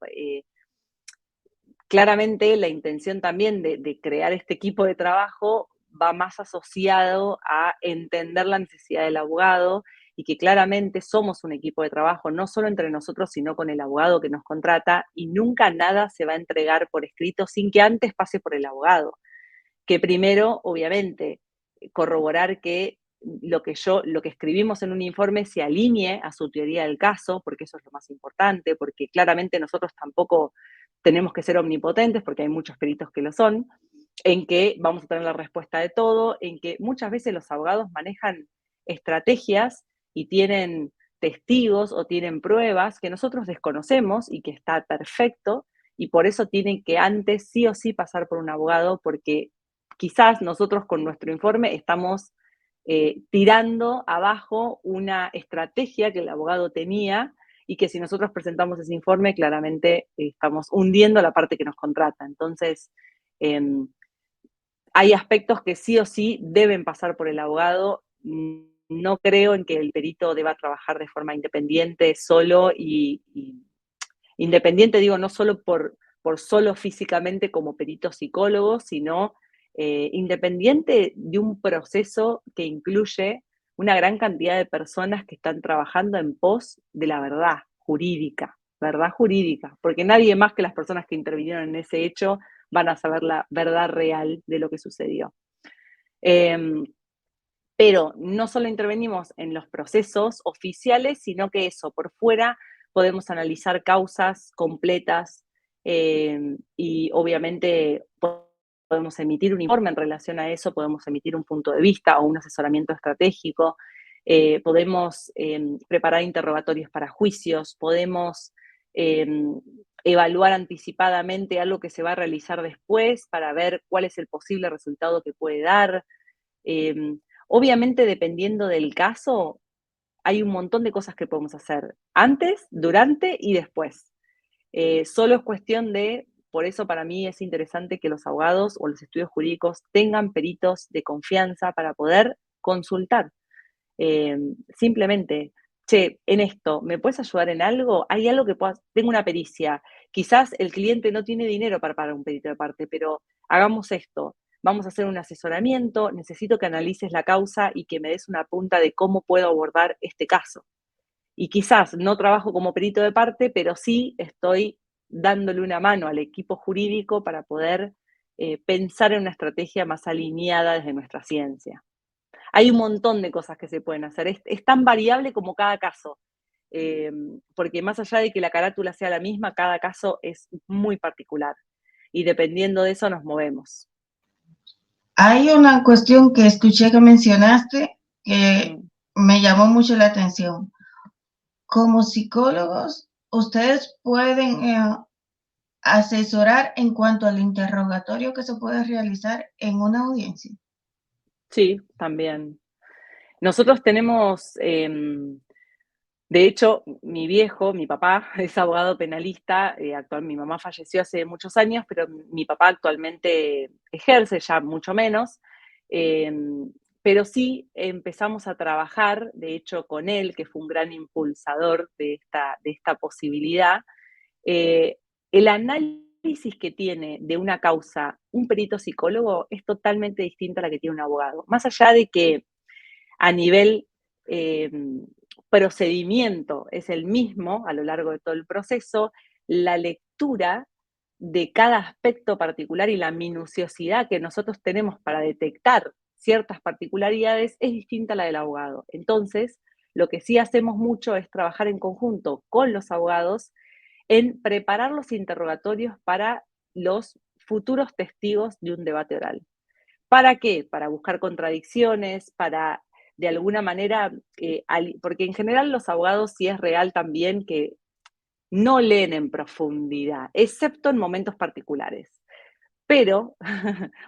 Claramente la intención también de crear este equipo de trabajo va más asociado a entender la necesidad del abogado y que claramente somos un equipo de trabajo, no solo entre nosotros, sino con el abogado que nos contrata, y nunca nada se va a entregar por escrito sin que antes pase por el abogado. Que primero, obviamente, corroborar que lo que escribimos en un informe se alinee a su teoría del caso, porque eso es lo más importante, porque claramente nosotros tampoco tenemos que ser omnipotentes, porque hay muchos peritos que lo son, en que vamos a tener la respuesta de todo, en que muchas veces los abogados manejan estrategias y tienen testigos o tienen pruebas que nosotros desconocemos y que está perfecto, y por eso tienen que antes sí o sí pasar por un abogado, porque quizás nosotros con nuestro informe estamos tirando abajo una estrategia que el abogado tenía y que si nosotros presentamos ese informe, claramente estamos hundiendo la parte que nos contrata. Entonces, eh, hay aspectos que sí o sí deben pasar por el abogado. No creo en que el perito deba trabajar de forma independiente, solo y independiente, digo, no solo por solo físicamente como perito psicólogo, sino independiente de un proceso que incluye una gran cantidad de personas que están trabajando en pos de la verdad jurídica, porque nadie más que las personas que intervinieron en ese hecho van a saber la verdad real de lo que sucedió. Pero no solo intervenimos en los procesos oficiales, sino que eso, por fuera, podemos analizar causas completas y obviamente podemos emitir un informe en relación a eso, podemos emitir un punto de vista o un asesoramiento estratégico, podemos preparar interrogatorios para juicios, podemos evaluar anticipadamente algo que se va a realizar después para ver cuál es el posible resultado que puede dar. Obviamente, dependiendo del caso, hay un montón de cosas que podemos hacer antes, durante y después. Solo es cuestión de, por eso para mí es interesante que los abogados o los estudios jurídicos tengan peritos de confianza para poder consultar. Simplemente, che, en esto, ¿me puedes ayudar en algo? ¿Hay algo que puedas? Tengo una pericia. Quizás el cliente no tiene dinero para pagar un perito de parte, pero hagamos esto. Vamos a hacer un asesoramiento, necesito que analices la causa y que me des una punta de cómo puedo abordar este caso. Y quizás no trabajo como perito de parte, pero sí estoy dándole una mano al equipo jurídico para poder pensar en una estrategia más alineada desde nuestra ciencia. Hay un montón de cosas que se pueden hacer. Es tan variable como cada caso, porque más allá de que la carátula sea la misma, cada caso es muy particular y dependiendo de eso nos movemos. Hay una cuestión que escuché que mencionaste que me llamó mucho la atención. Como psicólogos, ustedes pueden asesorar en cuanto al interrogatorio que se puede realizar en una audiencia. Sí, también. Nosotros tenemos, de hecho, mi papá es abogado penalista, mi mamá falleció hace muchos años, pero mi papá actualmente ejerce ya mucho menos, pero sí empezamos a trabajar, de hecho, con él, que fue un gran impulsador de esta posibilidad. El análisis que tiene de una causa un perito psicólogo es totalmente distinto a la que tiene un abogado. Más allá de que a nivel procedimiento es el mismo a lo largo de todo el proceso, la lectura de cada aspecto particular y la minuciosidad que nosotros tenemos para detectar ciertas particularidades es distinta a la del abogado. Entonces, lo que sí hacemos mucho es trabajar en conjunto con los abogados en preparar los interrogatorios para los futuros testigos de un debate oral. ¿Para qué? Para buscar contradicciones, para de alguna manera, porque en general los abogados sí es real también que no leen en profundidad, excepto en momentos particulares. Pero,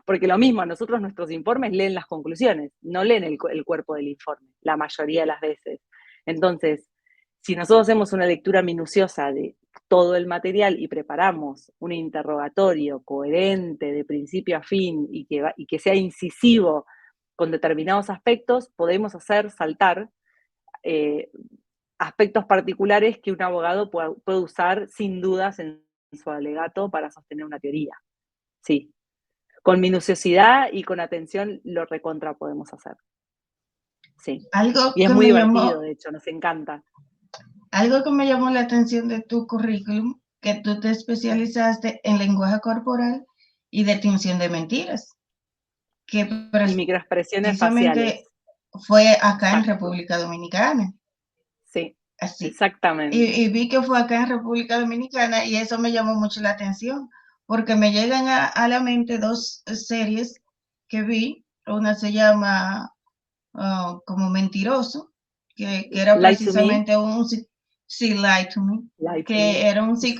porque lo mismo, nosotros nuestros informes leen las conclusiones, no leen el cuerpo del informe, la mayoría de las veces. Entonces, si nosotros hacemos una lectura minuciosa de todo el material y preparamos un interrogatorio coherente de principio a fin y que sea incisivo con determinados aspectos, podemos hacer saltar aspectos particulares que un abogado puede usar sin dudas en su alegato para sostener una teoría. Sí, con minuciosidad y con atención lo recontra podemos hacer. Sí, Algo y es que muy me divertido, llamó, de hecho, nos encanta. algo que me llamó la atención de tu currículum, que tú te especializaste en lenguaje corporal y detención de mentiras, que Y microexpresiones precisamente faciales. fue acá en Exacto. República Dominicana. Sí, Así. exactamente. Y vi que fue acá en República Dominicana y eso me llamó mucho la atención, porque me llegan a la mente dos series que vi. Una se llama como Mentiroso, que era Lie to me, precisamente sí, Lie to Me, lie to me. que era Sí,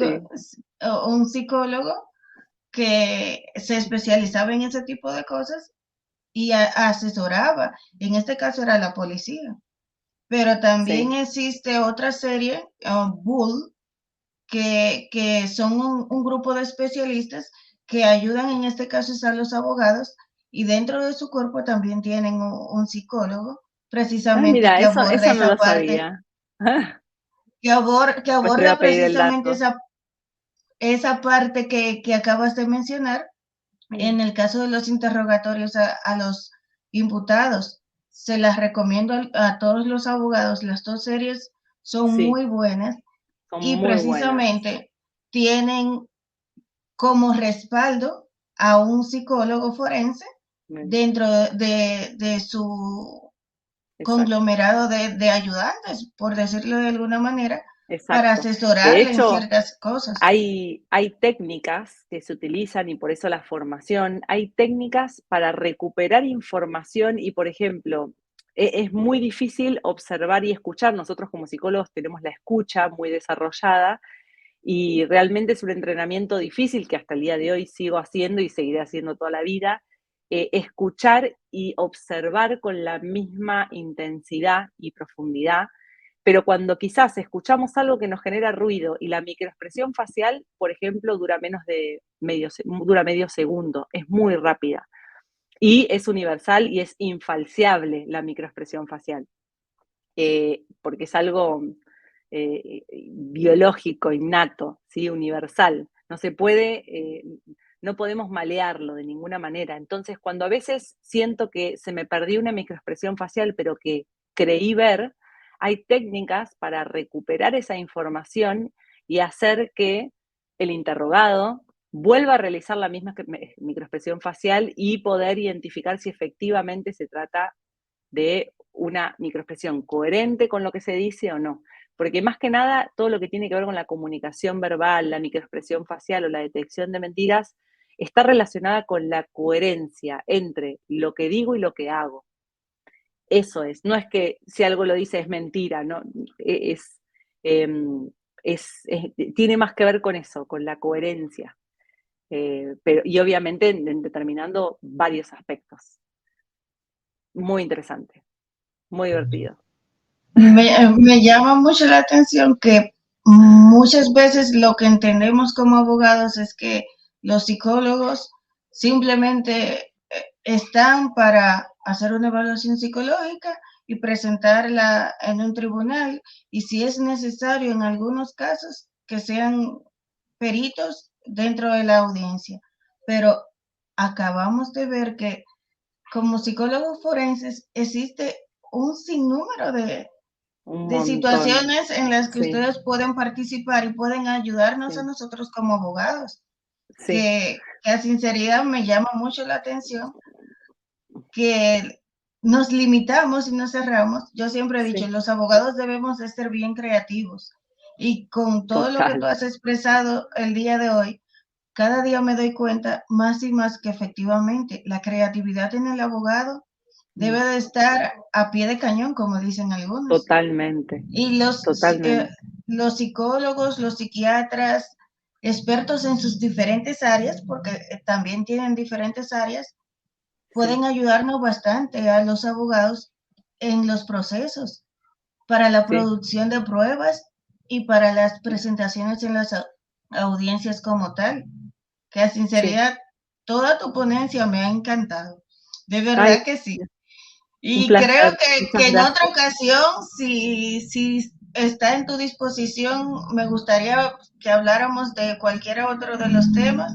un psicólogo que se especializaba en ese tipo de cosas y asesoraba. En este caso era la policía. Pero también sí. existe otra serie, Bull, que son un grupo de especialistas que ayudan en este caso a los abogados y dentro de su cuerpo también tienen un psicólogo Ah, precisamente mira, que aborda eso no esa lo parte, sabía. que Pues te voy aborda a pedir el precisamente dato. esa parte que acabas de mencionar Mm, en el caso de los interrogatorios a los imputados. Se las recomiendo a todos los abogados, las dos series son sí, muy buenas son y muy buenas. precisamente tienen como respaldo a un psicólogo forense Mm, dentro de su exacto, conglomerado de ayudantes, por decirlo de alguna manera, para exacto. De asesorarle en hecho, ciertas cosas. hay técnicas que se utilizan y por eso la formación, hay técnicas para recuperar información y, por ejemplo, es muy difícil observar y escuchar. Nosotros como psicólogos tenemos la escucha muy desarrollada y realmente es un entrenamiento difícil que hasta el día de hoy sigo haciendo y seguiré haciendo toda la vida. Escuchar y observar con la misma intensidad y profundidad, pero cuando quizás escuchamos algo que nos genera ruido y la microexpresión facial, por ejemplo, dura medio segundo, es muy rápida y es universal y es infalseable la microexpresión facial, porque es algo biológico, innato, ¿sí? Universal. No se puede, no podemos malearlo de ninguna manera. Entonces, cuando a veces siento que se me perdió una microexpresión facial, pero que creí ver, hay técnicas para recuperar esa información y hacer que el interrogado vuelva a realizar la misma microexpresión facial y poder identificar si efectivamente se trata de una microexpresión coherente con lo que se dice o no. Porque más que nada, todo lo que tiene que ver con la comunicación verbal, la microexpresión facial o la detección de mentiras, está relacionada con la coherencia entre lo que digo y lo que hago. Eso es, no es que si algo lo dice es mentira, no, es, em, tiene más que ver con eso, con la coherencia, y obviamente en determinando varios aspectos. Muy interesante, muy divertido. Me llama mucho la atención que muchas veces lo que entendemos como abogados es que los psicólogos simplemente están para hacer una evaluación psicológica y presentarla en un tribunal y si es necesario en algunos casos que sean peritos dentro de la audiencia. Pero acabamos de ver que como psicólogos forenses existe un sinnúmero Un de montón, situaciones en las que sí, ustedes pueden participar y pueden ayudarnos a sí, nosotros como abogados, sí, que a sinceridad me llama mucho la atención que nos limitamos y nos cerramos. Yo siempre he dicho, sí, los abogados debemos de ser bien creativos y con todo lo que tú total. has expresado el día de hoy, cada día me doy cuenta más y más que efectivamente la creatividad en el abogado Mm, debe de estar a pie de cañón, como dicen algunos. totalmente, Y totalmente. los psicólogos, los psiquiatras, expertos en sus diferentes áreas, porque también tienen diferentes áreas, Sí, pueden ayudarnos bastante a los abogados en los procesos para la sí, producción de pruebas y para las presentaciones en las audiencias como tal, que a sinceridad, sí, toda tu ponencia me ha encantado, de verdad Ay, que sí. un Y creo placer, muchas que en otra gracias. ocasión, si está en tu disposición, me gustaría que habláramos de cualquier otro de los temas.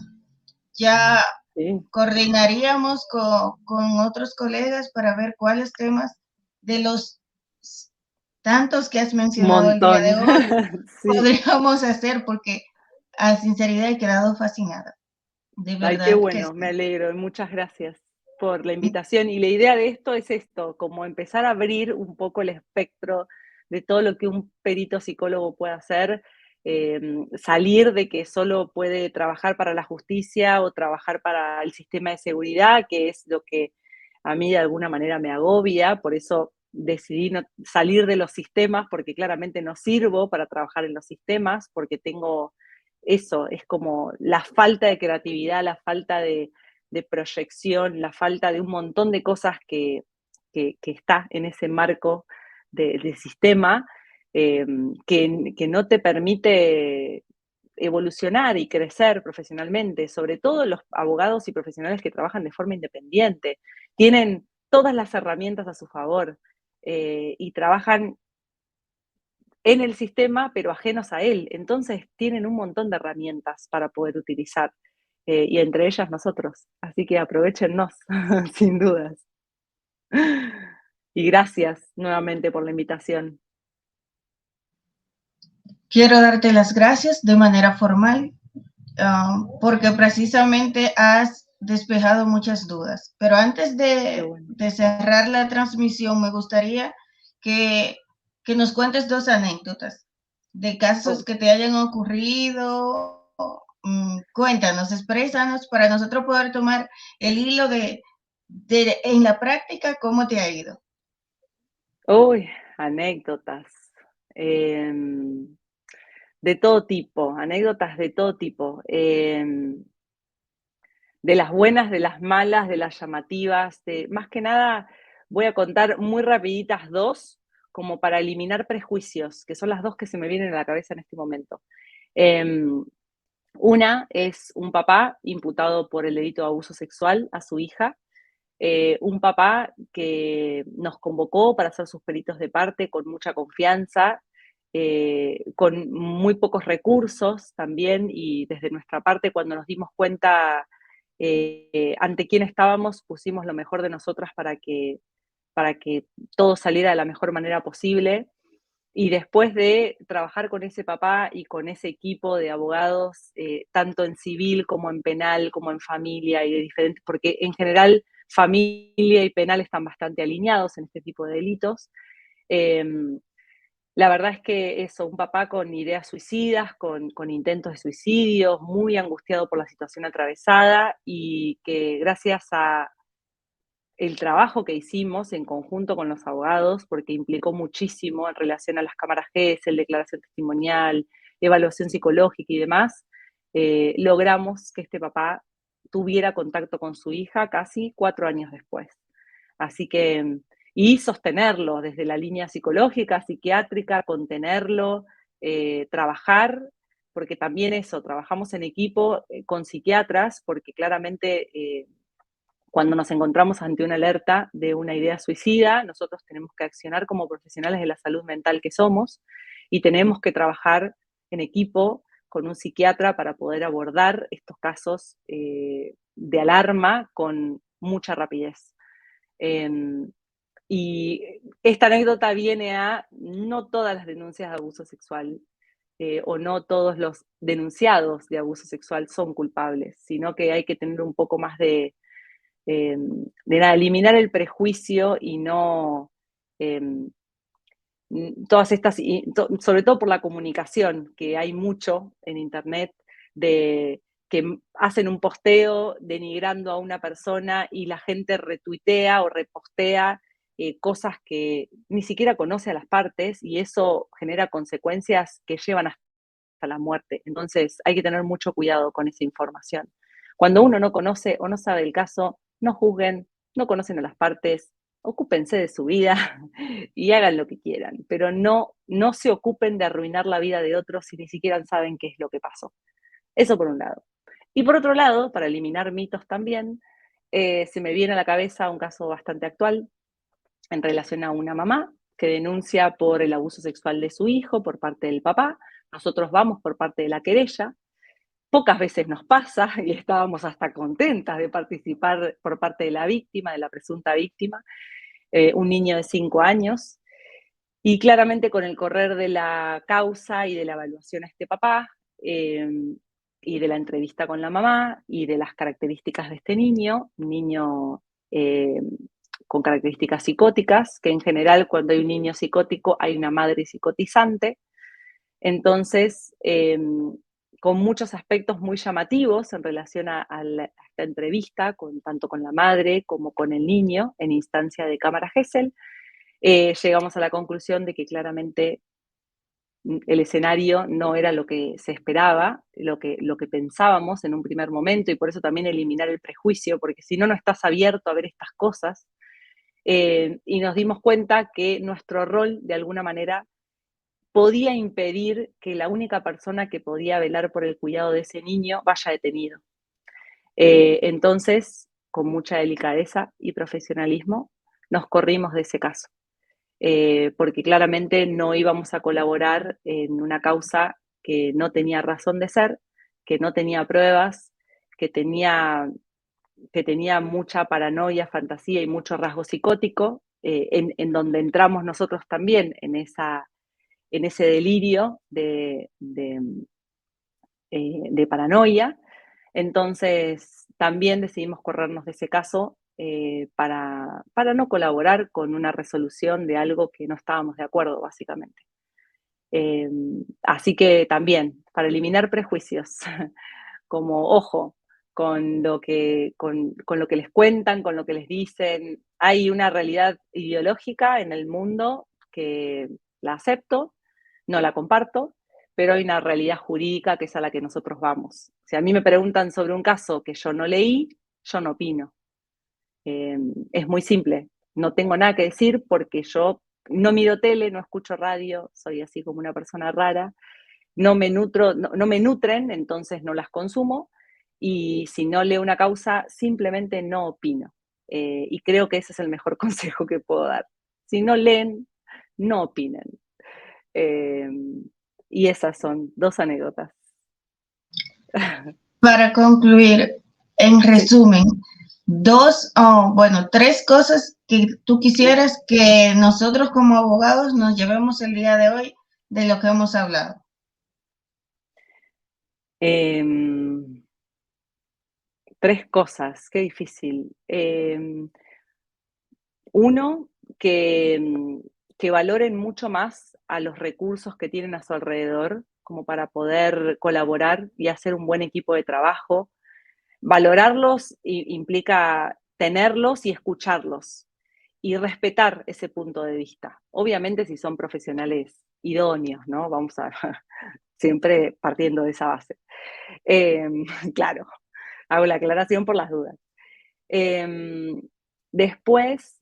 Ya Sí. coordinaríamos con otros colegas para ver cuáles temas de los tantos que has Un mencionado el día de montón. hoy Sí. podríamos hacer, porque a sinceridad he quedado fascinada. De Ay, qué verdad que bueno, me sí. alegro. Muchas gracias por la invitación. Y la idea de esto es esto, como empezar a abrir un poco el espectro de todo lo que un perito psicólogo puede hacer, salir de que solo puede trabajar para la justicia o trabajar para el sistema de seguridad, que es lo que a mí de alguna manera me agobia, por eso decidí salir de los sistemas, porque claramente no sirvo para trabajar en los sistemas, porque tengo eso, es como la falta de creatividad, la falta de proyección, la falta de un montón de cosas que está en ese marco de sistema, que no te permite evolucionar y crecer profesionalmente, sobre todo los abogados y profesionales que trabajan de forma independiente. Tienen todas las herramientas a su favor y trabajan en el sistema, pero ajenos a él. Entonces tienen un montón de herramientas para poder utilizar, y entre ellas nosotros. Así que aprovechennos, sin dudas. Y gracias nuevamente por la invitación. Quiero darte las gracias de manera formal, porque precisamente has despejado muchas dudas. Pero antes Qué bueno. de cerrar la transmisión, me gustaría que, que nos cuentes dos anécdotas de casos Oh. que te hayan ocurrido. Cuéntanos, exprésanos para nosotros poder tomar el hilo de en la práctica cómo te ha ido. Uy, anécdotas. Em, de todo tipo, anécdotas de todo tipo. De las buenas, de las malas, de las llamativas, más que nada voy a contar muy rapiditas dos, como para eliminar prejuicios, que son las dos que se me vienen a la cabeza en este momento. Una es un papá imputado por el delito de abuso sexual a su hija, un papá que nos convocó para hacer sus peritos de parte con mucha confianza, con muy pocos recursos también, y desde nuestra parte, cuando nos dimos cuenta ante quién estábamos, pusimos lo mejor de nosotras para que todo saliera de la mejor manera posible. Y después de trabajar con ese papá y con ese equipo de abogados, tanto en civil como en penal, como en familia y de diferentes, porque en general familia y penal están bastante alineados en este tipo de delitos. Eh, la verdad es que eso, un papá con ideas suicidas, con intentos de suicidio, muy angustiado por la situación atravesada y que gracias a el trabajo que hicimos en conjunto con los abogados, porque implicó muchísimo en relación a las cámaras GESEL, declaración testimonial, evaluación psicológica y demás, logramos que este papá tuviera contacto con su hija casi 4 años después. Así que, y sostenerlo desde la línea psicológica, psiquiátrica, contenerlo, trabajar, porque también eso, trabajamos en equipo con psiquiatras, porque claramente cuando nos encontramos ante una alerta de una idea suicida, nosotros tenemos que accionar como profesionales de la salud mental que somos y tenemos que trabajar en equipo con un psiquiatra para poder abordar estos casos de alarma con mucha rapidez. Eh, y esta anécdota viene a no todas las denuncias de abuso sexual o no todos los denunciados de abuso sexual son culpables, sino que hay que tener un poco más de nada, eliminar el prejuicio y no eh, todas estas, sobre todo por la comunicación, que hay mucho en Internet, de que hacen un posteo denigrando a una persona y la gente retuitea o repostea cosas que ni siquiera conoce a las partes y eso genera consecuencias que llevan hasta la muerte. Entonces hay que tener mucho cuidado con esa información. Cuando uno no conoce o no sabe el caso, no juzguen, no conocen a las partes, ocúpense de su vida y hagan lo que quieran, pero no se ocupen de arruinar la vida de otros si ni siquiera saben qué es lo que pasó. Eso por un lado. Y por otro lado, para eliminar mitos también, se me viene a la cabeza un caso bastante actual en relación a una mamá que denuncia por el abuso sexual de su hijo por parte del papá. Nosotros vamos por parte de la querella. Pocas veces nos pasa y estábamos hasta contentas de participar por parte de la víctima, de la presunta víctima, un niño de 5 años. Y claramente con el correr de la causa y de la evaluación a este papá, y de la entrevista con la mamá y de las características de este niño, un niño con características psicóticas, que en general cuando hay un niño psicótico hay una madre psicotizante. Entonces, con muchos aspectos muy llamativos en relación a esta entrevista, tanto con la madre como con el niño en instancia de cámara Gesell, llegamos a la conclusión de que claramente el escenario no era lo que se esperaba, lo que pensábamos en un primer momento, y por eso también eliminar el prejuicio, porque si no, no estás abierto a ver estas cosas. Y nos dimos cuenta que nuestro rol, de alguna manera, podía impedir que la única persona que podía velar por el cuidado de ese niño vaya detenido. Entonces, con mucha delicadeza y profesionalismo, nos corrimos de ese caso. Porque claramente no íbamos a colaborar en una causa que no tenía razón de ser, que no tenía pruebas, que tenía, que tenía mucha paranoia, fantasía y mucho rasgo psicótico, en donde entramos nosotros también en ese delirio de paranoia. Entonces, también decidimos corrernos de ese caso, para no colaborar con una resolución de algo que no estábamos de acuerdo, básicamente. Así que también, para eliminar prejuicios, como ojo, con lo que les cuentan, con lo que les dicen. Hay una realidad ideológica en el mundo que la acepto, no la comparto, pero hay una realidad jurídica que es a la que nosotros vamos. Si a mí me preguntan sobre un caso que yo no leí, yo no opino. Es muy simple, no tengo nada que decir porque yo no miro tele, no escucho radio, soy así como una persona rara, no me nutren, entonces no las consumo, y si no leo una causa, simplemente no opino. Y creo que ese es el mejor consejo que puedo dar. Si no leen, no opinen. Eh, y esas son 2 anécdotas. Para concluir, en Sí, resumen, tres cosas que tú quisieras que nosotros como abogados nos llevemos el día de hoy de lo que hemos hablado. eh, 3 cosas, qué difícil. Uno, que valoren mucho más a los recursos que tienen a su alrededor, como para poder colaborar y hacer un buen equipo de trabajo. Valorarlos implica tenerlos y escucharlos y respetar ese punto de vista. Obviamente si son profesionales idóneos, ¿no? Vamos a siempre partiendo de esa base. Eh, claro, hago la aclaración por las dudas. Después,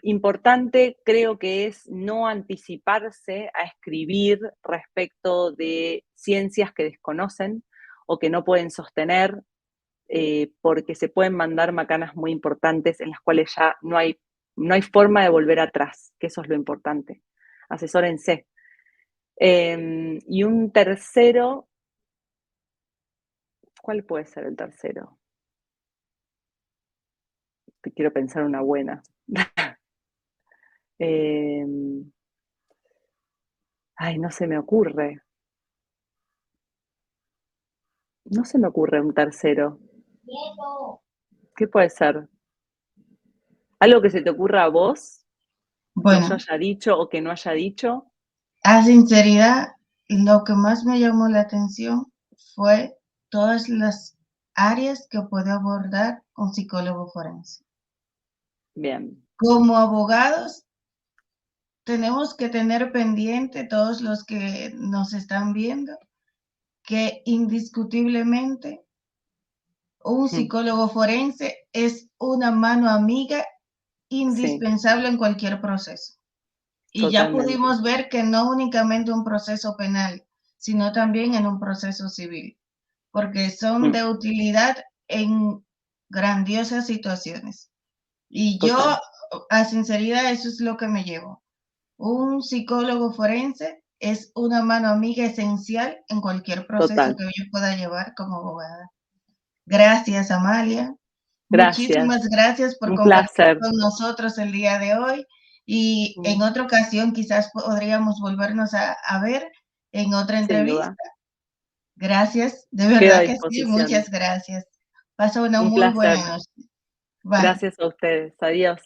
importante creo que es no anticiparse a escribir respecto de ciencias que desconocen o que no pueden sostener, porque se pueden mandar macanas muy importantes en las cuales ya no hay forma de volver atrás, que eso es lo importante. Asesórense. Y un tercero, ¿cuál puede ser el tercero? Quiero pensar una buena. Eh, Ay, no se me ocurre. No se me ocurre un tercero. ¿Qué puede ser? ¿Algo que se te ocurra a vos, que yo Bueno, haya dicho o que no haya dicho? a sinceridad, lo que más me llamó la atención fue todas las áreas que puede abordar un psicólogo forense. Bien. Como abogados, tenemos que tener pendiente todos los que nos están viendo que indiscutiblemente un Mm, psicólogo forense es una mano amiga Sí, indispensable en cualquier proceso. Y ya totalmente. pudimos ver que no únicamente un proceso penal, sino también en un proceso civil, porque son Mm, de utilidad en grandiosas situaciones. Y yo, total, a sinceridad, eso es lo que me llevo. Un psicólogo forense es una mano amiga esencial en cualquier proceso total. que yo pueda llevar como abogada. Gracias, Amalia. Gracias. Muchísimas gracias por Un compartir placer, con nosotros el día de hoy y mm, en otra ocasión quizás podríamos volvernos a ver en otra sin duda. entrevista. Gracias, de Quedo a verdad que sí, disposición. muchas gracias. Pasa una Un muy placer. buena noche. Bye. Gracias a ustedes. Adiós.